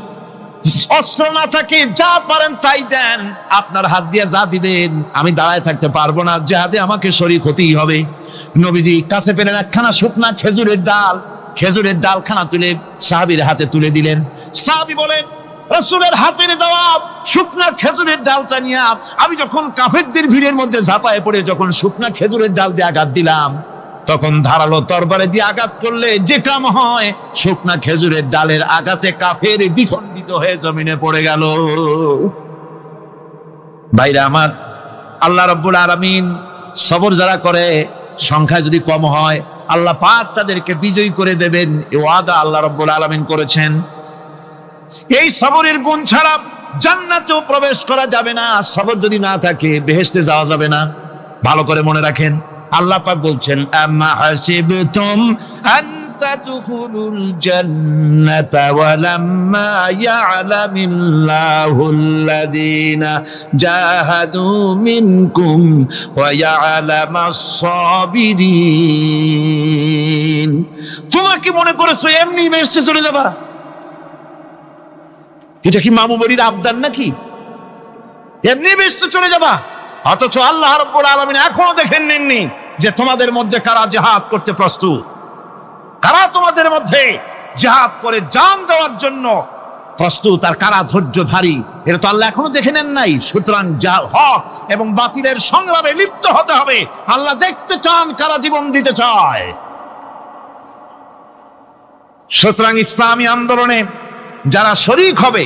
অস্ত্র না থাকে যা পারেন তাই দেন, আপনার হাত দিয়ে যা দিবেন আমি দাঁড়ায় থাকতে পারবো না, জিহাদে আমাকে শরীক হতেই হবে। নবীজি কাছে পেলেন একখানা শুকনা খেজুরের ডালখানা তুলে সাহাবীর হাতে তুলে দিলেন। সাহাবী বলেন, রাসূলের হাতের দেওয়া শুকনা খেজুরের ডালটা নিয়ে আমি যখন কাফেরদের ভিড়ের মধ্যে ঝাঁপায় পড়ে যখন শুকনা খেজুরের ডাল দিয়ে আঘাত দিলাম, তখন ধারালো তরবারে দিয়ে আঘাত করলে যে কাম হয়, শুকনা খেজুরের ডালের আঘাতে কাফের দ্বিখণ্ডিত হয়ে জমিনে পড়ে গেল। ভাইরা আমার, আল্লাহ রাব্বুল আলামিন সবর যারা করে, সংখ্যা যদি কম হয়, আল্লাহ পাক তাদেরকে বিজয়ী করে দেবেন, এই ওয়াদা আল্লাহ রাব্বুল আলামিন করেছেন। এই সবরের গুণ ছাড়া জান্নাতেও প্রবেশ করা যাবে না। সবর যদি না থাকে বেহেশতে যাওয়া যাবে না। ভালো করে মনে রাখেন, আল্লাহ পাক বলছেন, আম্মা হাসিবতুম আন তাদখুলুল জান্নাতা ওয়া লাম্মা ইয়া'লামিল্লাহুল্লাযীনা জাহাদু মিনকুম ওয়া ইয়া'লামাস সাবিরিন। তোমরা কি মনে করেছো এমনি বেহেশতে চলে যাবা? এটা কি মামু বাড়ির আবদার নাকি? এমনি বেহেশতে চলে যাবা? অথচ আল্লাহ রাব্বুল আলামিন এখনো দেখেন নেননি যে তোমাদের মধ্যে কারা জিহাদ করতে প্রস্তুত, কারা তোমাদের মধ্যে জিহাদ করে জান দেওয়ার জন্য প্রস্তুত, আর কারা ধৈর্যধারী, এটা তো আল্লাহ এখনো দেখে নেন নাই। সুতরাং হক এবং বাতিলের সংগ্রামে লিপ্ত হতে হবে। আল্লাহ দেখতে চান কারা জীবন দিতে চায়। সুতরাং ইসলামী আন্দোলনে যারা শরীক হবে,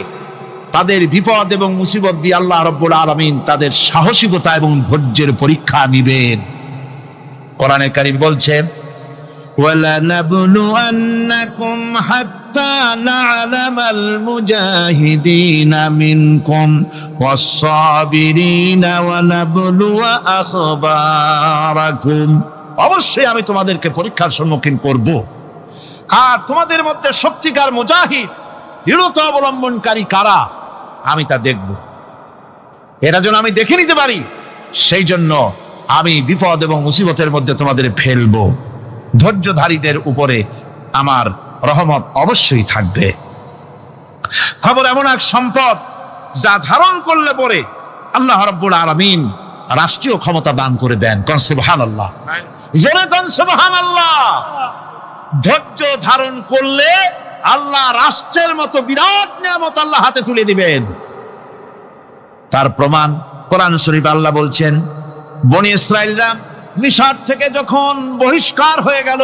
তাদের বিপদ এবং মুসিবত দিয়ে আল্লাহ রাব্বুল আলামিন তাদের সাহসিকতা এবং ধৈর্যের পরীক্ষা নিবেন। কোরআনে কারীম বলছে, ওয়ালানাবলুয়ান্নাকুম হাত্তা না'লামাল মুজাহিদিনা মিনকুম ওয়াস-সাবিরিনা ওয়া নাবলুয়া আখবারাকুম। অবশ্যই আমি তোমাদেরকে পরীক্ষার সম্মুখীন করব, আর তোমাদের মধ্যে সত্যিকার মুজাহিদ, দৃঢ়তা অবলম্বনকারী কারা, আমি তা দেখব। এরা যেন আমি দেখে নিতে পারি, সেই জন্য আমি বিপদ এবং মুসিবতের মধ্যে তোমাদের ফেলবো। ধৈর্যধারীদের উপরে আমার রহমত অবশ্যই থাকবে। খবর এমন এক সম্পদ যা ধারণ করলে পরে আল্লাহ রাব্বুল আলামিন রাষ্ট্রীয় ক্ষমতা দান করে দেন। কোন সুবহানাল্লাহ, জোরে কোন সুবহানাল্লাহ। ধৈর্য ধারণ করলে আল্লাহ রাষ্ট্রের মতো বিরাট নিয়ামত আল্লাহ হাতে তুলে দিবেন। তার প্রমাণ কোরআন শরীফ আল্লাহ বলছেন, বনি ইসরাইলরা মিশর থেকে যখন বহিষ্কার হয়ে গেল,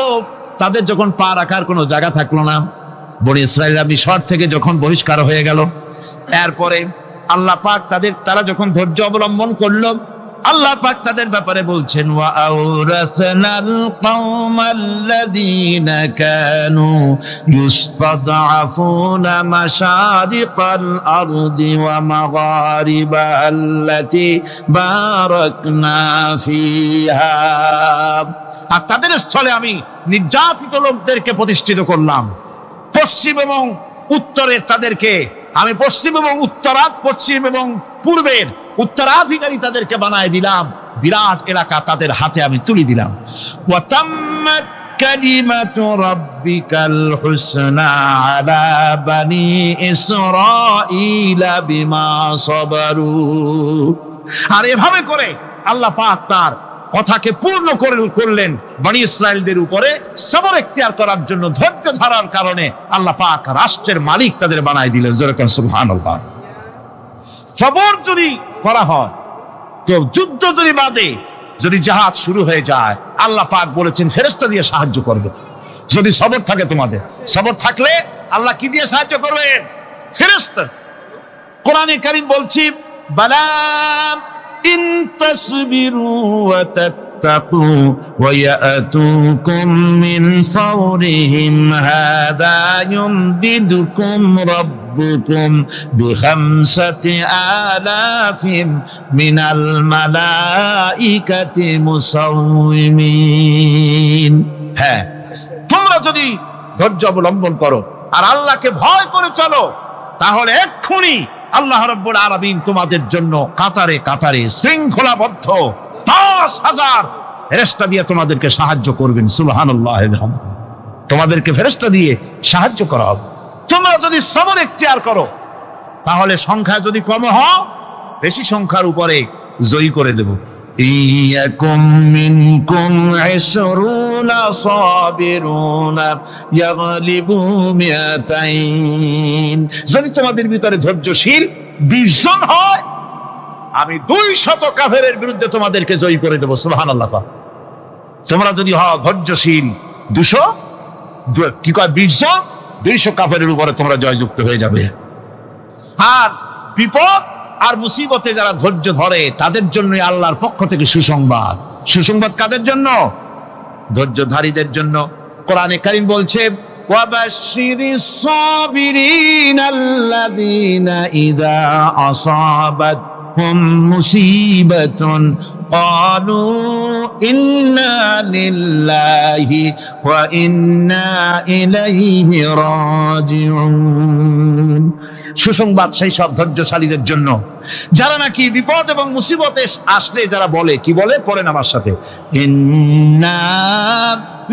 তাদের যখন পা রাখার কোনো জায়গা থাকলো না, বনি ইসরাইলরা মিশর থেকে যখন বহিষ্কার হয়ে গেল, এরপরে আল্লাহ পাক তারা যখন ধৈর্য অবলম্বন করলো, আল্লাহ পাক তাদের ব্যাপারে বলছেন, ওয়া আওরাসনাল কওমাল্লাযীনা কানু ইউসতাদআফুনা মাশারিকাল আরদি ওয়া মাগারিবাহা আল্লাতী বারাকনা ফিহা। আর তাদের স্থলে আমি নির্যাতিত লোকদেরকে প্রতিষ্ঠিত করলাম। পশ্চিম এবং উত্তরের তাদেরকে আমি পশ্চিম এবং পশ্চিম এবং পূর্বের উত্তরাধিকারী তাদেরকে বানায় দিলাম। বিরাট এলাকা তাদের হাতে আমি তুলে দিলাম। ওয়া তাম্মাত কালিমাতু রাব্বিকাল হুসনা আলা বানি ইসরাঈলা বিমা সাবারু। আর এভাবে করে আল্লাহ পাক তার কথাকে পূর্ণ করলেন বনি ইসরাইলদের উপরে। সবর এখতিয়ার করার জন্য, ধৈর্য ধরার কারণে আল্লাহ পাক রাষ্ট্রের মালিক তাদের বানায় দিলেন। যেরকম সুবহানাল্লাহ। সবর যদি করা হয়, কেউ যুদ্ধ যদি বাদে, যদি জাহাজ শুরু হয়ে যায়, আল্লাহ পাক বলেছেন ফেরেশতা দিয়ে সাহায্য করবে। যদি সবর থাকে, তোমাদের সবর থাকলে আল্লাহ কি দিয়ে সাহায্য করবেন? ফেরেশতা। কোরআনে কারীম বলছি, বালা ইন তাসবিরু ওয়া তাত্তাকু ওয়া ইয়াতুকুম মিন ফাওরিহিম হাদা ইউমদিদুকুম রাব্বুকুম বিখামসাতি আলাফিন মিনাল মালাইকাতি মুসাউমিন। হ্যাঁ, তোমরা যদি ধৈর্য অবলম্বন করো আর আল্লাহকে ভয় করে চলো, তাহলে এক্ষুনি আল্লাহ রাব্বুল আলামিন তোমাদের জন্য কাতারে কাতারে শৃঙ্খলাবদ্ধ 10,000 ফেরেশতা দিয়ে তোমাদেরকে সাহায্য করবেন। সুবহানাল্লাহ। তোমাদেরকে ফেরেশতা দিয়ে সাহায্য করা হবে। তোমরা যদি সবর এখতিয়ার করো, তাহলে সংখ্যা যদি কম হও, বেশি সংখ্যার উপরে জয়ী করে দেব। ইয়াকুম মিনকুম 20 সাবিরুনা ইয়াগলিবু মিয়াতাইন। যদি তোমাদের ভিতরে ধৈর্যশীল 20 জন হয়, আমি 200 কাফেরের বিরুদ্ধে তোমাদেরকে জয়ী করে দেব। সুবহানাল্লাহ। তোমরা যদি হও ধৈর্যশীল 20 জন, 200 কাফেরের উপরে তোমরা জয়যুক্ত হয়ে যাবে। আর বিপদ আর মুসিবতে যারা ধৈর্য ধরে, তাদের জন্য আল্লাহর পক্ষ থেকে সুসংবাদ। সুসংবাদ কাদের জন্য? ধৈর্যধারীদের জন্য। কোরআনে কারীম বলছে, ওয়াবাশশিরিস সাবিরিনাল্লাযীনা ইযা আসাবাতহুম মুসিবাতুন ক্বালু ইন্না লিল্লাহি ওয়া ইন্না ইলাইহি রাজিউন। সুসংবাদ সেই সব ধৈর্যশালীদের জন্য যারা নাকি বিপদ এবং মুসিবতে আসলে যারা বলে, কি বলে? পড়েন আমার সাথে, ইন্না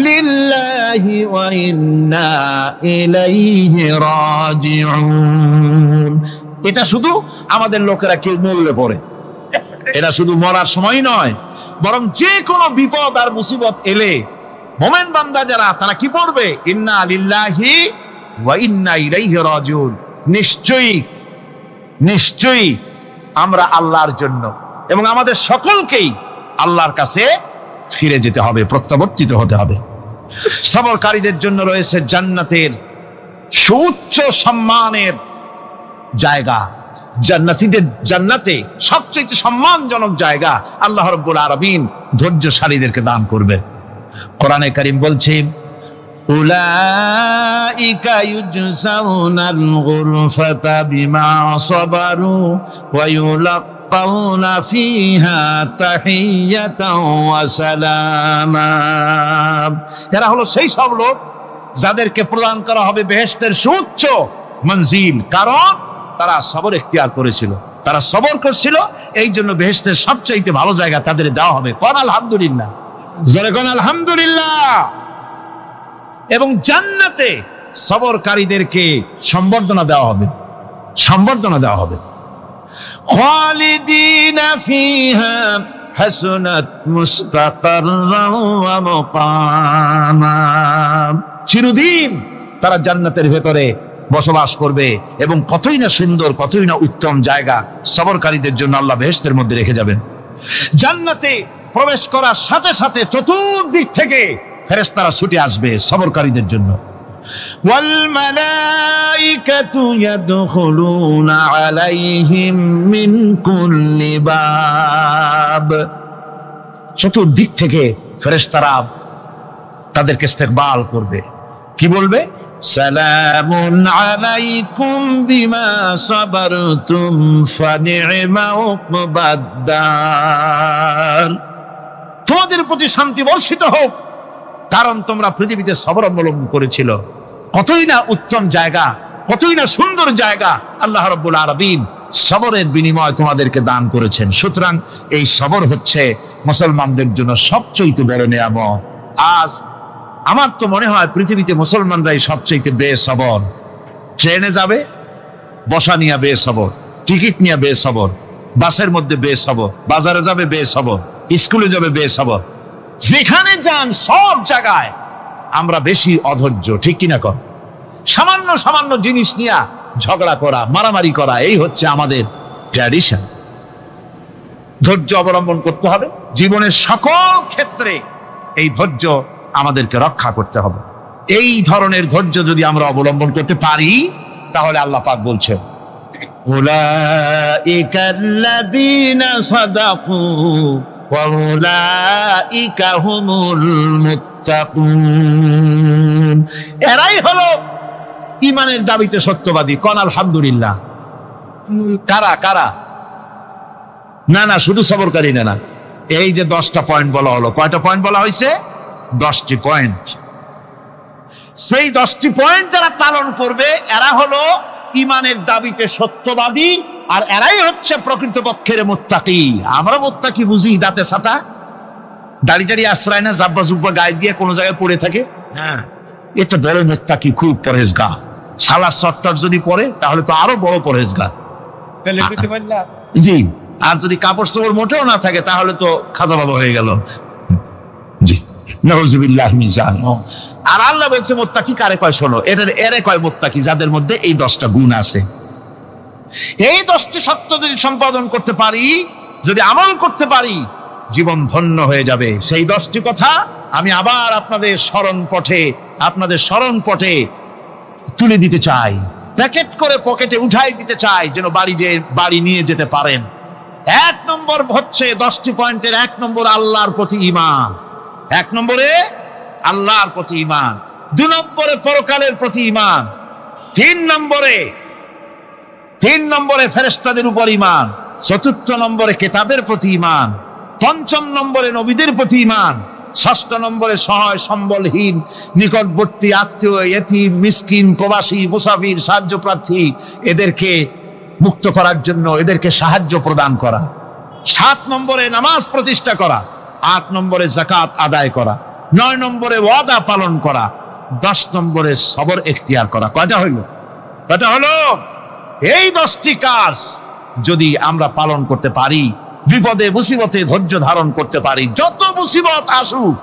লিল্লাহি ওয়া ইন্না ইলাইহি রাজিউন। এটা শুধু আমাদের লোকেরা কেউ মরলে পড়ে, এটা শুধু মরার সময় নয়, বরং যে কোনো বিপদ আর মুসিবত এলে মুমিন বান্দা যারা, তারা কি পড়বে? ইন্না লিল্লাহি ওয়া ইন্না ইলাইহি রাজিউন। নিশ্চয়ই নিশ্চয়ই আমরা আল্লাহর জন্য এবং আমাদের সকলকেই আল্লাহর কাছে ফিরে যেতে হবে, প্রত্যাবর্তিত হতে হবে। সবরকারীদের জন্য রয়েছে জান্নাতের সুউচ্চ সম্মানের জায়গা। জান্নাতে সবচেয়ে সম্মানজনক জায়গা আল্লাহ রাব্বুল আলামিন ধৈর্যশালীদেরকে দান করবেন। কোরআনে কারীম বলছে, উলাইকা ইউজসাউনাল গুরফাতা বিমা সাবারু ওয়া ইউলাক্কাউনা ফিহা তাহিয়াতাও ওয়া সালামা। এরা হলো সেই সব লোক যাদেরকে প্রদান করা হবে বেহেশতের সুউচ্চ মঞ্জিল, কারণ তারা সবর এখতিয়ার করেছিল, তারা সবর করছিল, এই জন্য বেহেশতের সবচাইতে ভালো জায়গা তাদের দেওয়া হবে। কোন আলহামদুলিল্লাহ, জোরে কোন আলহামদুলিল্লাহ। এবং জান্নাতে সবরকারীদেরকে সম্বর্ধনা দেওয়া হবে, সম্বর্ধনা দেওয়া হবে। খালিদিনা ফিহা হাসুনাত মুস্তাকাররাও ওয়া মুকামা। চিরদিন তারা জান্নাতের ভেতরে বসবাস করবে এবং কতই না সুন্দর, কতই না উত্তম জায়গা সবরকারীদের জন্য আল্লাহ বেহেশতের মধ্যে রেখে যাবেন। জান্নাতে প্রবেশ করার সাথে সাথে চতুর্দিক থেকে ফেরেশতারা ছুটে আসবে সবরকারীদের জন্য। ওয়াল মালাইকাতু ইয়াদখুলুনা আলাইহিম মিন কুল্লি বাব। চতুর্দিক থেকে ফেরেশতারা তাদেরকে ইস্তেকবাল করবে, কি বলবে? সালামুন আলাইকুম বিমা সাবারতুম ফানি'মা উকবাদ-দার। তোমাদের প্রতি শান্তি বর্ষিত হোক, কারণ তোমরা পৃথিবীতে সবর অবলম্বন করেছিল। কতই না উত্তম জায়গা, কতই না সুন্দর জায়গা আল্লাহ রাব্বুল আলামিন সবরের বিনিময় তোমাদেরকে দান করেছেন। সুতরাং এই সবর হচ্ছে মুসলমানদের জন্য সবচেয়ে বড় নিয়ামত। আজ আমার তো মনে হয় পৃথিবীতে মুসলমানরাই সবচেয়ে বেসবর। ট্রেনে যাবে, বসা নিয়ে বেসবর, টিকিট নিয়ে বেসবর, বাসের মধ্যে বেসবর, বাজারে যাবে বেসবর, স্কুলে যাবে বেসবর, যেখানে যান সব জায়গায় আমরা বেশি অধৈর্য, ঠিক কিনা কর? সামান্য সামান্য জিনিস নিয়ে ঝগড়া করা, মারামারি করা, এই হচ্ছে আমাদের ট্র্যাডিশন। ধৈর্য অবলম্বন করতে হবে জীবনের সকল ক্ষেত্রে। এই ধৈর্য আমাদেরকে রক্ষা করতে হবে। এই ধরনের ধৈর্য যদি আমরা অবলম্বন করতে পারি, তাহলে আল্লাহ পাক বলছেন উলাইকাল্লাযীনা সাদাকু ওয়া উলাইকা হুমুল মুত্তাকুন। এরাই হলো ঈমানের দাবিতে সত্যবাদী। কোন আলহামদুলিল্লাহ। কারা কারা? না না, শুধু সবরকারী না। এই যে 10টা পয়েন্ট বলা হলো, কয়টা পয়েন্ট বলা হয়েছে? 10টি পয়েন্ট। সেই 10টি পয়েন্ট যারা পালন করবে এরা হলো ঈমানের দাবিতে সত্যবাদী, আর এরাই হচ্ছে প্রকৃতপক্ষের মুত্তাকি। আমরা মুত্তাকি বুঝি দাঁতে ছাতা, দাড়ি টাড়ি আশ্রয় না, জাব্বা জুব্বা গায়ে দিয়ে কোনো জায়গায় পড়ে থাকে। হ্যাঁ, এটা বড় মুত্তাকি, খুব পরহেজগার। সালাত সত্তর যদি পড়ে তাহলে তো আরো বড় পরহেজগার। জি, আর যদি কাপড় চোপড় মোটেও না থাকে তাহলে তো খাজা বাবা হয়ে গেল। জি, নাউযুবিল্লাহ মিন যালিক। আর আল্লাহ বলছে মুত্তাকি কারে কয়? শোনো, এরে কয় মুত্তাকি যাদের মধ্যে এই 10টা গুণ আছে। এই 10টি সত্য যদি সম্পাদন করতে পারি, যদি আমল করতে পারি, জীবন ধন্য হয়ে যাবে। সেই 10টি কথা আমি আবার আপনাদের স্মরণ পটে তুলে দিতে চাই, প্যাকেট করে পকেটে উঠাই দিতে চাই, যেন বাড়ি নিয়ে যেতে পারেন। 1 নম্বর হচ্ছে 10টি পয়েন্টের 1 নম্বর আল্লাহর প্রতি ঈমান। 1 নম্বরে আল্লাহর প্রতি ঈমান, 2 নম্বরে পরকালের প্রতি ঈমান, 3 নম্বরে ফেরেশতাদের উপর ঈমান, 4র্থ নম্বরে কিতাবের প্রতি ঈমান, 5ম নম্বরে নবীদের প্রতি ঈমান, 6ষ্ঠ নম্বরে সহায় সম্বলহীন নিকটবর্তী আত্মীয়, ইতিম, মিসকিন, প্রবাসী, মুসাফির, সাহায্য প্রার্থী, এদেরকে মুক্ত করার জন্য এদেরকে সাহায্য প্রদান করা, 7 নম্বরে নামাজ প্রতিষ্ঠা করা, 8 নম্বরে যাকাত আদায় করা, 9 নম্বরে ওয়াদা পালন করা, 10 নম্বরে সবর এখতিয়ার করা। কয়টা হলো? এই 10টি কাজ যদি আমরা পালন করতে পারি, বিপদে মুসিবতে ধৈর্য ধারণ করতে পারি, যত মুসিবত আসুক,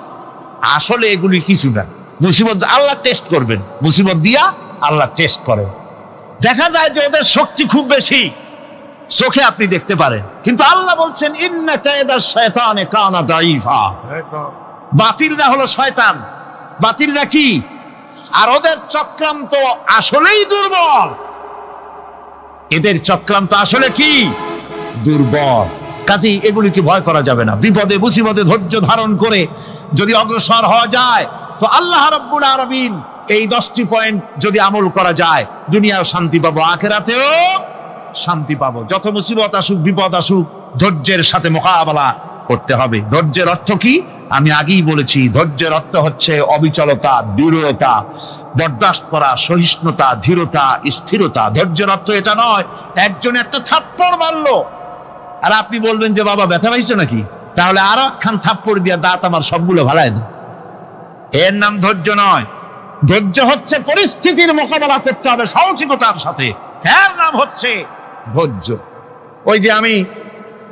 আসলে এগুলি কিছু না। মুসিবত আল্লাহ টেস্ট করবেন, মুসিবত দিয়া আল্লাহ টেস্ট করেন। দেখা যায় যে ওদের শক্তি খুব বেশি, চোখে আপনি দেখতে পারেন, কিন্তু আল্লাহ বলছেন ইন্না কায়দাশ শায়তানে কানা দাঈফা। বাতিলরা হলো শয়তান। বাতিলরা কি? আর ওদের চক্রান্ত আসলেই দুর্বল। এদের চক্রান্ত আসলে কি? দুর্বল। কাজেই এগুলিকে ভয় করা যাবে না। বিপদে মুসিবতে ধৈর্য ধারণ করে যদি অগ্রসর হওয়া যায়, তো আল্লাহ রাব্বুল আলামিন এই 10টি পয়েন্ট যদি আমল করা যায়, দুনিয়াও শান্তি পাবো, আখিরাতেও শান্তি পাবো। যত মুসিবত আসুক, বিপদ আসুক, ধৈর্যের সাথে মোকাবেলা করতে হবে। ধৈর্যের অর্থ কি? আমি আগেই বলেছি, ধৈর্যের অর্থ হচ্ছে অবিচলতা, দৃঢ়তা, বরদাস্ত করা, সহিষ্ণুতা, ধীরতা, স্থিরতা। ধৈর্যের অর্থ এটা নয় একজন একটা থাপ্পড় মারলো আর আপনি বলবেন যে বাবা ব্যথা পাইছো নাকি, তাহলে আরো একখান থাপ্পড় দিয়া দাঁত আমার সবগুলো ভালায় না। এর নাম ধৈর্য নয়। ধৈর্য হচ্ছে পরিস্থিতির মোকাবেলা করতে হবে সাহসিকতার সাথে, এর নাম হচ্ছে ধৈর্য। ওই যে আমি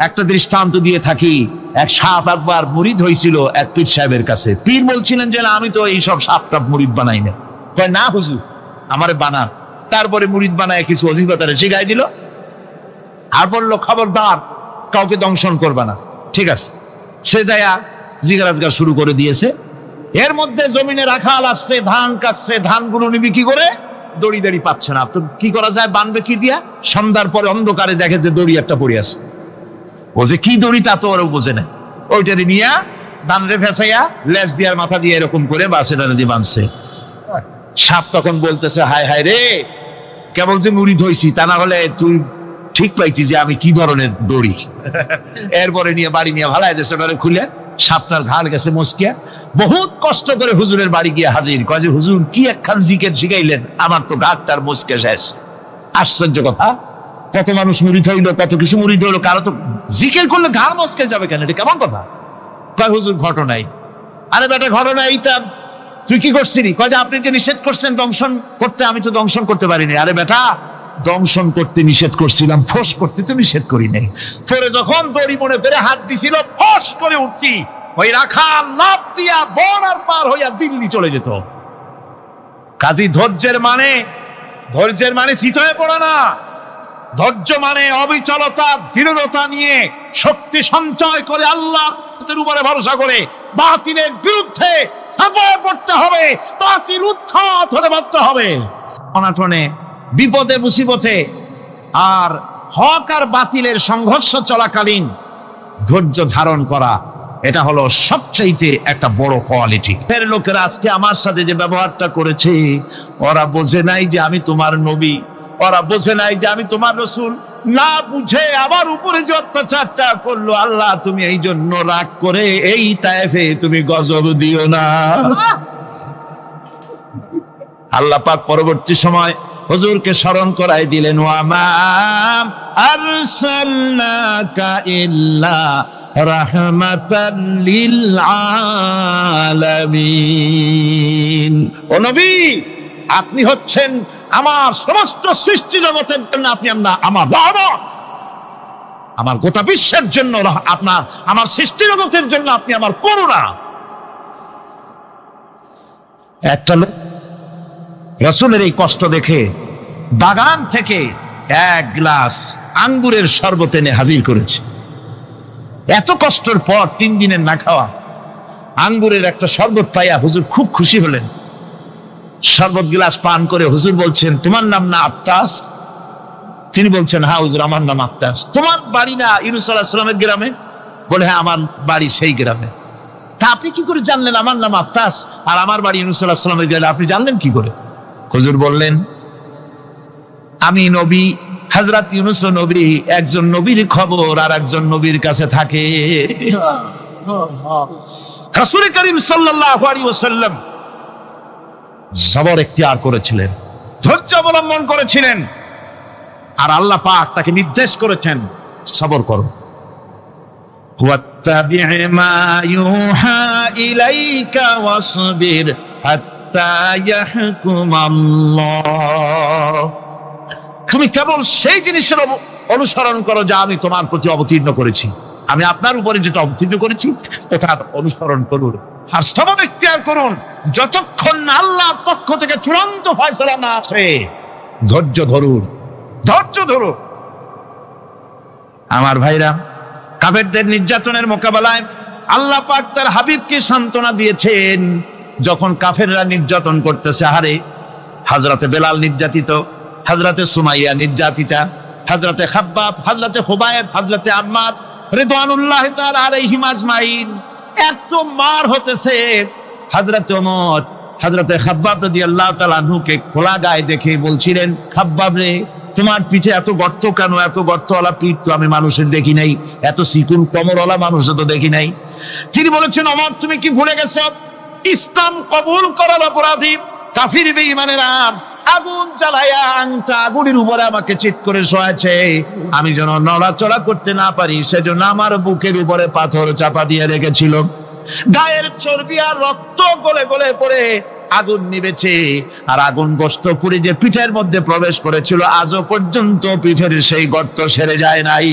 একটা দৃষ্টান্ত দিয়ে থাকি। এক সাপ একবার মুরিদ হয়েছিল এক পীর সাহেবের কাছে। পীর বলছিলেন যে না, আমি তো এইসব সাপ টাপ মুরিদ বানাই না। কয় না হুজুর, আমারে বানান। তারপরে মুরিদ বানায় কিছু অজিফাতারে শিখাই দিল, আর বললো খবরদার কাউকে দংশন করবা না। ঠিক আছে, সে যায়া জিজ্ঞাসা শুরু করে দিয়েছে। এর মধ্যে জমিনে রাখাল আসছে, ধান কাটছে, ধানগুলো নিবি কি করে, দড়ি দড়ি পাচ্ছে না। তো কি করা যায়, বানবে কি দিয়া? সন্ধ্যার পরে অন্ধকারে দেখে যে দড়ি একটা পড়ে আছে। ও যে কি দড়ি তা তো ওরা বোঝে না। ওইটারে নিয়ে ধান রে ফেসাইয়া লেজ দিয়ার মাথা দিয়ে এরকম করে বাসেটা দিয়ে বাঁধছে। সাপ তখন বলতেছে, হায় হায় রে, কেবল যে মুরিদ হইছি, তা না হলে তুই ঠিক পাইছি যে আমি কি ধরনের দড়ি। এরপরে নিয়ে বাড়ি নিয়ে ভালাই দেশে খুলে সাপটার ঘাড় গেছে মস্কিয়া। বহুত কষ্ট করে হুজুরের বাড়ি গিয়ে হাজির। কয় যে হুজুর কি একখান জিকের শিখাইলেন, আমার তো ঘাটটার মস্কে শেষ। আশ্চর্য কথা, কত মানুষ মুরিদ হইলো, কত কিছু মুরিদ হইলো, কারো তো জিকের করলে ঘাড় মস্কে যাবে কেন? এটা কেমন কথা? কয় হুজুর ঘটনাই। আরে বেটা ঘটনা এইটা, তুই কি করছিলি? কয় যে আপনি যে নিষেধ করছেন দংশন করতে, আমি তো দংশন করতে পারিনি। আরে বেটা, দংশন করতে নিষেধ করছিলাম, ফোস করতে তো নিষেধ করি নাই। তোরে যখন দড়ি মনে পেরে হাত দিছিল, ফোস করে উঠতি, ওই রাখা লাভ দিয়া বন আর পার হইয়া দিল্লি চলে যেত। কাজী ধৈর্যের মানে শীত হয়ে পড়ে না। ধৈর্য মানে অবিচলতা, দৃঢ়তা নিয়ে শক্তি সঞ্চয় করে আল্লাহর উপরে ভরসা করে বাতিলের বিরুদ্ধে ঝাঁপিয়ে পড়তে হবে, বাতিল উৎখাত হতে বাধ্য হবে। অনাটনে, বিপদে মুসিবতে আর হক আর বাতিলের সংঘর্ষ চলাকালীন ধৈর্য ধারণ করা, এটা হলো সবচাইতে একটা বড় কোয়ালিটি। এর লোকেরা আজকে আমার সাথে যে ব্যবহারটা করেছে, ওরা বোঝে নাই যে আমি তোমার নবী, ওরা বোঝে নাই যে আমি তোমার রাসূল। না বুঝে আমার উপরে যে অত্যাচারটা করলো, আল্লাহ তুমি এই জন্য রাগ করে এই তায়েফে তুমি গজব দিও না। আল্লাহ পাক পরবর্তী সময় হুজুরকে স্মরণ করাই দিলেন, ওয়া মা আরসালনাকা ইল্লা রাহমাতাল লিল আলামিন। ও নবী, আপনি হচ্ছেন আমার সমস্ত সৃষ্টি জগতের জন্য, আপনি আমার রহমত, আমার গোটা বিশ্বের জন্য আপনার, আমার সৃষ্টি জগতের জন্য আপনি আমার করুণা। একটা লোক রাসূলের এই কষ্ট দেখে বাগান থেকে এক গ্লাস আঙ্গুরের শরবত এনে হাজির করেছে। এত কষ্টের পর 3 দিনের না খাওয়া আঙ্গুরের একটা শরবত পাইয়া হুজুর খুব খুশি হলেন। শরবত গ্লাস পান করে হুজুর বলছেন, তোমার নাম না আত্তাস? তিনি বলছেন, হ্যাঁ হুজুর, আমার নাম আত্তাস। তোমার বাড়ি না ইউনূস আলাইহিস সালামের গ্রামে? বলে, হ্যাঁ আমার বাড়ি সেই গ্রামে। তা আপনি কি করে জানলেন আমার নাম আত্তাস আর আমার বাড়ি ইউনূস আলাইহিস সালামের গ্রামে? আপনি জানলেন কি করে? হুজুর বললেন, আমি নবী, হযরত ইউনূস নবী, একজন নবীর খবর আর একজন নবীর কাছে থাকে। রাসূল করিম সাল্লাল্লাহু আলাইহি ওয়াসাল্লাম সবর ইখতিয়ার করেছিলেন, ধৈর্য অবলম্বন করেছিলেন, আর আল্লাহ পাক তাকে নির্দেশ করেছেন সবর করো। ওয়াত্তাবি' মা ইউহা ইলাইকা ওয়াসবির হাত্তা ইয়াহকুম আল্লাহ। তুমি কেবল সেই জিনিসের অনুসরণ করো যা আমি তোমার প্রতি অবতীর্ণ করেছি। আমি আপনার উপরে যেটা অবতীর্ণ করেছি ওটা অনুসরণ করুন, আর সবর ইখতিয়ার করুন যতক্ষণ না আল্লাহর পক্ষ থেকে চূড়ান্ত ফয়সালা না আসে। ধৈর্য ধরুন, ধৈর্য ধরুন। আমার ভাইরা, কাফেরদের নির্যাতনের মোকাবেলায় আল্লাহ পাক তার হাবিবকে সান্ত্বনা দিয়েছেন। যখন কাফেররা নির্যাতন করতেছে, হারে হযরতে বেলাল নির্যাতিত, হযরতে সুমাইয়া নির্যাতিতা, হযরতে খাব্বাব, হযরতে খুবাইব, হযরতে আম্মার রিদওয়ানুল্লাহি তাআলা আলাইহিম আজমাইন, এত মার হতেছে। হযরতে ওমর হযরতে খাব্বাব রাদিয়াল্লাহু তাআলা আনহুকে খোলা গায়ে দেখে বলছিলেন, খাব্বাব রে, তোমার পিঠে এত গর্ত কেন? এত গর্তওয়ালা পিঠ তো আমি মানুষের দেখি নাই, এত চিকুন কোমরওয়ালা মানুষও তো দেখি নাই। তিনি বলেছেন, ওমর তুমি কি ভুলে গেছো? ইসলাম কবুল করার অপরাধী কাফির বেঈমানেরা আগুন জ্বালায়া আংটা আগুনের উপরে আমাকে চিৎ করে শোয়াছে। আমি যেন নড়াচড়া করতে না পারি সেজন্য আমার বুকের উপরে পাথর চাপা দিয়ে রেখেছিল। গায়ের চর্বি আর রক্ত গলে গলে পড়ে আগুন নিবেছে, আর আগুন গোশত পুড়ে যে পিঠের মধ্যে প্রবেশ করেছিল আজও পর্যন্ত পিঠের সেই গর্ত সেরে যায় নাই।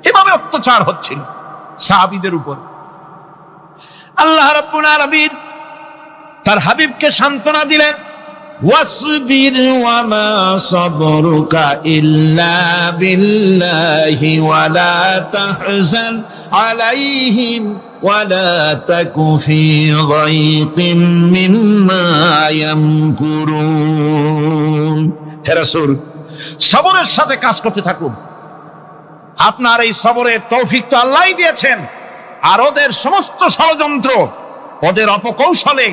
এভাবে অত্যাচার হচ্ছিল সাহাবীদের উপর। আল্লাহ রাব্বুল আলামিন তার হাবিবকে সান্ত্বনা দিলেন, ওয়াসবির ওয়া মা সাবরুকা ইল্লা বিল্লাহি ওয়া লা তাহজান আলাইহিম ওয়া লা তাকু ফি যায়কিম মিম্মা ইয়ামকুরুন। হে রাসূল, সবরের সাথে কাজ করতে থাকুন। আপনার এই সবরের তৌফিক তো আল্লাহই দিয়েছেন, আর ওদের সমস্ত ষড়যন্ত্র, ওদের অপকৌশলে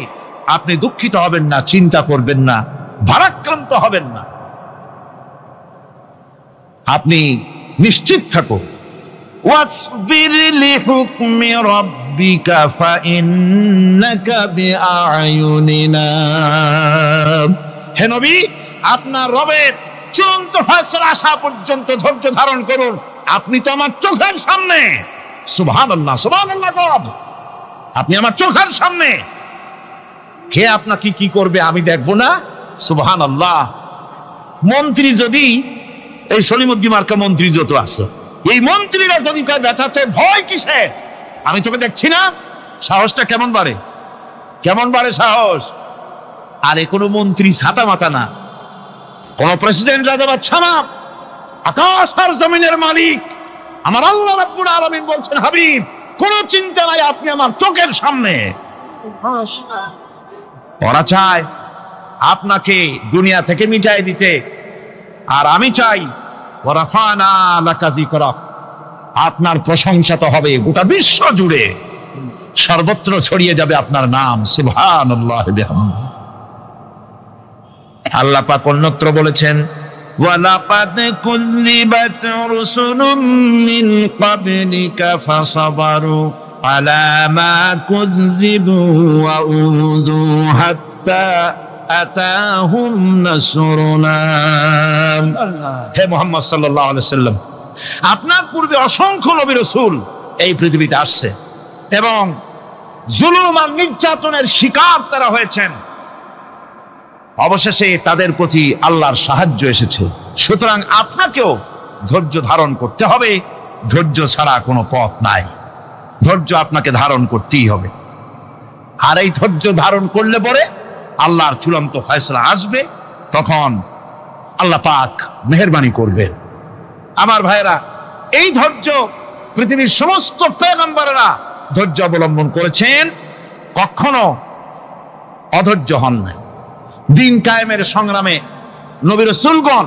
আপনি দুঃখিত হবেন না, চিন্তা করবেন না, ভারাক্রান্ত হবেন না, আপনি নিশ্চিত থাকুন। ওয়াসবির লিহুকমি রাব্বিকা ফাইন্নাকা বিআয়ুনিনা। হে নবী, আপনার রবের চূড়ান্ত ফয়সালা আসা পর্যন্ত ধৈর্য ধারণ করুন। আপনি তো আমার চোখের সামনে। সুবহানাল্লাহ, সুবহানাল্লাহ। আপনি আমার চোখের সামনে, কে আপনাকে কি করবে আমি দেখবো না? সুবহানাল্লাহ। মন্ত্রী যদি, এই সলিমুদ্দিন মার্কা মন্ত্রী যত আছে, এই মন্ত্রীরা যদি ব্যথাতে ভয় কিসে? আমি তোকে দেখছি না? সাহসটা কেমন বাড়ে, কেমন বাড়ে সাহস। আরে কোনো মন্ত্রী ছাতা মাতা না, কোন প্রেসিডেন্ট রাজা বাদশা না, আকাশ আর জমিনের মালিক আমার আল্লাহ রাব্বুল আলামিন বলছেন, হাবিব কোন চিন্তা নাই, আপনি আমার চোখের সামনে। ওরা চায় আপনাকে দুনিয়া থেকে মিটাই দিতে, আর আমি চাই ওয়ারাফানা লাকা যিকরাক, আপনার প্রশংসা তো হবে গোটা বিশ্ব জুড়ে, সর্বত্র ছড়িয়ে যাবে আপনার নাম। সুবহানাল্লাহ বিহামদিহি। আল্লাহ পাক অন্যত্র বলেছেন, ওয়ালাকাদ কুযযিবাত রুসুলুম মিন ক্বাবলিকা ফাসাবারু আলা মা কুযযিবু ওয়া উযু হাত্তা আতাহুম নাসরুনা। হে মুহাম্মদ সাল্লাল্লাহু আলাইহি ওয়াসাল্লাম, আপনার পূর্বে অসংখ্য নবী রাসূল এই পৃথিবীতে আসছে এবং জুলুম আর নির্যাতনের শিকার তারা হয়েছেন। অবশেষে তাদের প্রতি আল্লাহর সাহায্য এসেছে। সুতরাং আপনাকেও ধৈর্য ধারণ করতে হবে, ধৈর্য ছাড়া কোনো পথ নাই, ধৈর্য আপনাকে ধারণ করতেই হবে। আর এই ধৈর্য ধারণ করলে পরে আল্লাহর চূড়ান্ত ফয়সালা আসবে, তখন আল্লাহ পাক মেহেরবানি করবে। আমার ভাইরা, এই ধৈর্য পৃথিবীর সমস্ত পয়গম্বরেরা ধৈর্য অবলম্বন করেছেন, কখনো অধৈর্য হন নাই। দিন কায়েমের সংগ্রামে নবী রাসূলগণ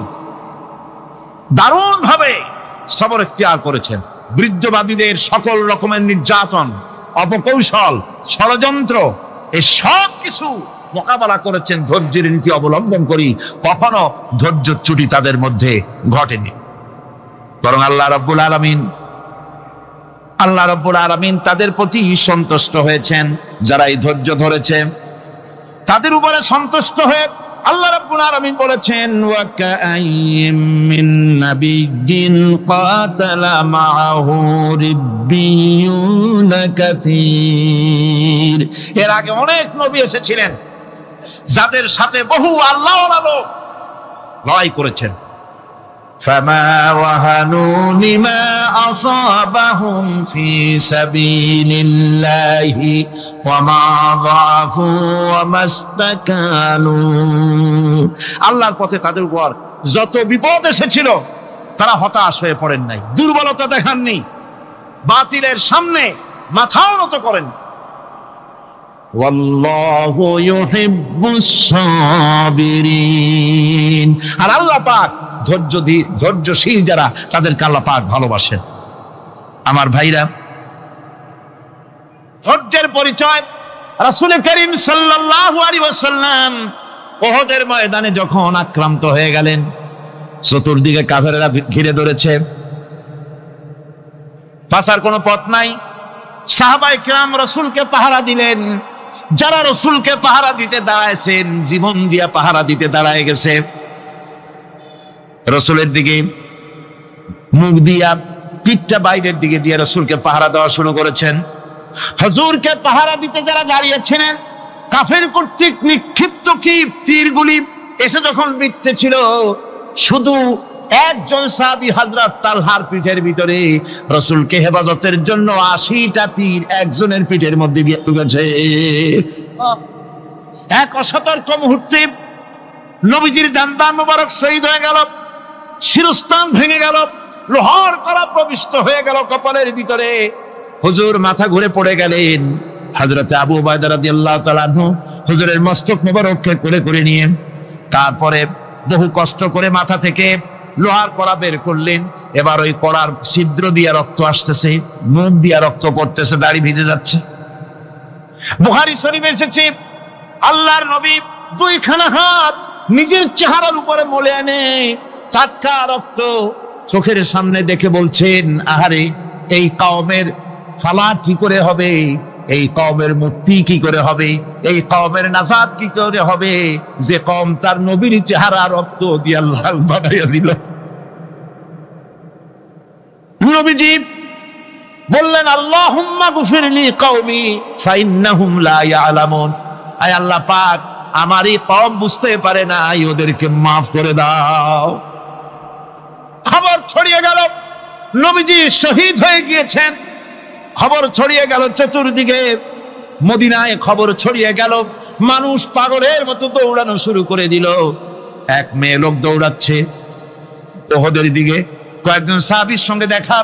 দারুণ ভাবে সবর ইখতিয়ার করেছেন। বৃদ্ধবাদীদের সকল রকমের নির্যাতন, অপকৌশল, ষড়যন্ত্র, এই সব কিছু মোকাবেলা করেছেন ধৈর্যের নীতি অবলম্বন করি। কখনো ধৈর্যচ্যুতি তাদের মধ্যে ঘটেনি, বরং আল্লাহ রাব্বুল আলামিন তাদের প্রতি সন্তুষ্ট হয়েছেন। যারা এই ধৈর্য ধরেছে তাদের উপরে সন্তুষ্ট হয়ে আল্লাহ রাব্বুল আলামিন বলেছেন, ওয়া কাআইয়্যিম মিন নাবিয়্যিন কাতালা মাআহু রিব্বিয়ুনা কাসীর। এর আগে অনেক নবী এসেছিলেন যাদের সাথে বহু আল্লাহওয়ালা লোক লড়াই করেছেন। فما وهنوا لما أصابهم في سبيل الله وما ضعفوا وما استكانوا। আল্লাহর পথে তাদের উপর যত বিপদ এসেছিল তারা হতাশ হয়ে পড়েন নাই, দুর্বলতা দেখাননি, বাতিলের সামনে মাথাও নত করেন। ওয়াল্লাহু ইউহিব্বুস সাবিরিন। আর আল্লাহ পাক ধৈর্যশীল যারা, তাদেরকে আল্লাহ পাক ভালোবাসেন। আমার ভাইরা, ধৈর্যের পরিচয় রাসূল করিম সাল্লাল্লাহু আলাইহি ওয়াসাল্লাম উহুদের ময়দানে যখন আক্রান্ত হয়ে গেলেন, চতুর্দিকে কাফেররা ঘিরে ধরেছে, বাঁচার কোনো পথ নাই। সাহাবায়ে কেরাম রাসূলকে পাহারা দিলেন। যারা রাসূলকে পাহারা দিতে দাঁড়ায়ছেন, জীবন দিয়া পাহারা দিতে দাঁড়ায় গেছে, রাসূলের দিকে মুখ দিয়া, পিঠটা বাইরের দিকে দিয়ে রাসূলকে পাহারা দেওয়া শুরু করেছেন। হুজুরকে পাহারা দিতে যারা দাঁড়িয়েছিলেন, কাফের কর্তৃক নিক্ষিপ্ত কি তীরগুলি এসে যখন বিঁধতে ছিল, শুধু একজন সাহাবী হযরত তালহার পিঠের ভিতরে রাসূলকে হেফাজতের জন্য 80টা তীর একজনের পিঠের মধ্যে দিয়ে ঢুকেছে। এক অসতর্ক মুহূর্তে নবীজির দান্দান মুবারক শহীদ হয়ে গেল, শিরস্থান ভেঙে গেল, লোহার কড়া প্রবিষ্ট হয়ে গেল কপালের ভিতরে। হুজুর মাথা ঘুরে পড়ে গেলেন। হযরত আবু উবাইদা রাদিয়াল্লাহু তাআলা আনহু হুজুরের মস্তক মুবারককে কোলে করে নিয়ে তারপরে বহু কষ্ট করে মাথা থেকে লোহার কড়া বের করলেন। এবার ওই কড়ার ছিদ্র দিয়ে রক্ত আসতেছে, মুখ দিয়ে রক্ত পড়তেছে, দাড়ি ভিজে যাচ্ছে। বুখারী শরীফে এসেছে আল্লাহর নবী দুইখানা হাত নিজের চেহারার উপরে মলে এনে টাটকা রক্ত চোখের সামনে দেখে বলছেন, আহারে এই কওমের ফালা কি করে হবে, এই কওমের মুক্তি কি করে হবে, এই কওমের নাজাত কি করে হবে, যে কওম তার নবীর চেহারা রক্ত দিয়ে আল্লাহ বানাইয়া দিল। নবীজি বললেন, আল্লাহুম্মা গফিরলি কওমি ফাইন্নাহুম লা ইয়ালামুন। আয় আল্লাহ পাক, আমার এই কওম বুঝতে পারে না, ওদেরকে মাফ করে দাও। খবর ছড়িয়ে গেল নবীজি শহীদ হয়ে গিয়েছেন। খবর ছড়িয়ে গেল চতুর্দিকে, মদিনায় খবর ছড়িয়ে গেল। মানুষ পাগলের মতো দৌড়ানো শুরু করে দিল। এক মেয়ে লোক দৌড়াচ্ছে ওহদের দিকে। কয়েকজন সাহাবীর সঙ্গে দেখা,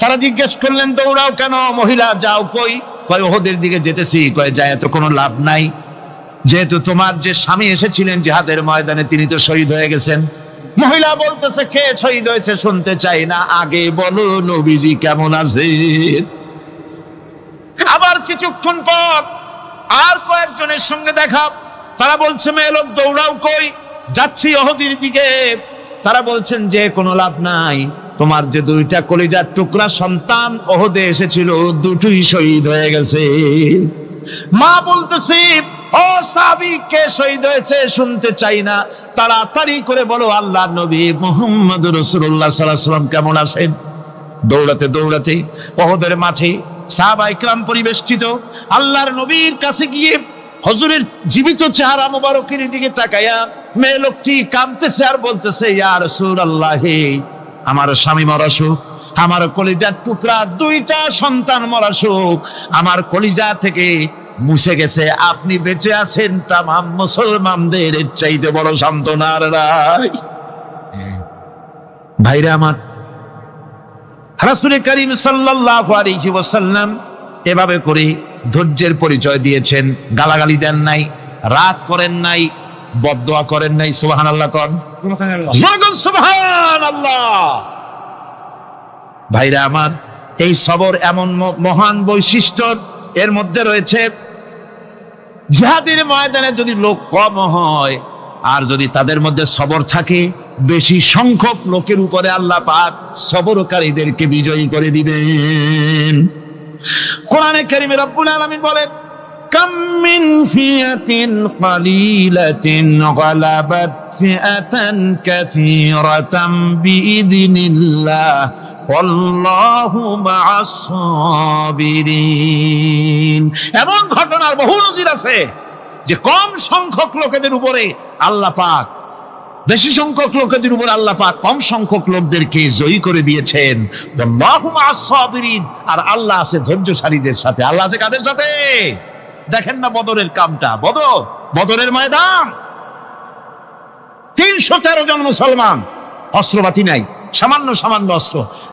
তারা জিজ্ঞেস করলেন, দৌড়াও কেন মহিলা, যাও কই? কয় ওহদের দিকে যেতেছি। কয় যায় তো কোনো লাভ নাই, যেহেতু তোমার যে স্বামী এসেছিলেন জিহাদের ময়দানে তিনি তো শহীদ হয়ে গেছেন। মহিলা বলতেছে, কে শহীদ হয়েছে শুনতে চাই না, আগে বলো নবীজি কেমন আছেন। আবার কিছুক্ষণ পর আর কয়েকজনের সঙ্গে দেখা, তারা বলছে, মেয়ে লোক দৌড়াও কই? যাচ্ছি ওহদের দিকে। তারা বলছেন যে কোনো লাভ নাই, তোমার যে দুইটা কলিজার টুকরা সন্তান ওহদে এসেছিল দুটোই শহীদ হয়ে গেছে। মা বলতেছে, ও সাহাবী কে শহীদ হয়েছে শুনতে চাই না, তাড়াতাড়ি করে বলো আল্লাহর নবী মুহাম্মদুর রাসূলুল্লাহ সাল্লাল্লাহু আলাইহি ওয়াসাল্লাম কেমন আছেন। দৌড়াতে দৌড়াতে ওহদের মাঠে সাহাবায়ে কেরাম পরিবেষ্টিত। আল্লাহর নবীর কাছে গিয়ে হুজুরের জীবিত চেহারা মুবারকের দিকে তাকায়া মেয়ে লোকটি কাঁদতেছে আর বলতেছে, ইয়া রাসূলুল্লাহ, আমার স্বামী মরা শোক, আমার কলিজার টুকরা দুইটা সন্তান মরা শোক আমার কলিজা থেকে মুছে গেছে, আপনি বেঁচে আছেন, তামাম মুসলমানদের চাইতে বড় সান্ত্বনার রায়। ভাইরা আমার, রাসূল করিম সাল্লাল্লাহু আলাইহি ওয়াসাল্লাম এভাবে করে ধৈর্যের পরিচয় দিয়েছেন। গালাগালি দেন নাই, রাগ করেন নাই, বদদোয়া করেন নাই। সুবহানাল্লাহ কোন সুবহানাল্লাহ। ভাইরা আমার, এই সবর এমন মহান বৈশিষ্ট্য এর মধ্যে রয়েছে, জিহাদের ময়দানে যদি লোক কম হয় আর যদি তাদের মধ্যে সবর থাকে, বেশি সংখ্যক লোকের উপরে আল্লাহ পাক সবরকারীদেরকে বিজয়ী করে দিবেন। কোরআনে কারীমে রব্বুল আলামিন বলেন, কাম মিন ফিয়াতিন কালিলাতিন গালাবাত ফিআতান কাসীরাতাম বিইذনিল্লাহ আল্লাহু মা'আস সাবিরিন। এমন ঘটনার বহু নজির আছে যে কম সংখ্যক লোকেদের উপরে আল্লাহ পাক, বেশি সংখ্যক লোকেদের উপর আল্লাহ পাক কম সংখ্যক লোকদেরকে জয়ী করে দিয়েছেন। আল্লাহু মা'আস সাবিরিন, আর আল্লাহ আছে ধৈর্যশালীদের সাথে। আল্লাহ আছে কাদের সাথে? দেখেন না বদরের কামটা, বদরের ময়দান, 313 জন মুসলমান, অস্ত্রপাতি নাই, সামান্য অস্ত্র।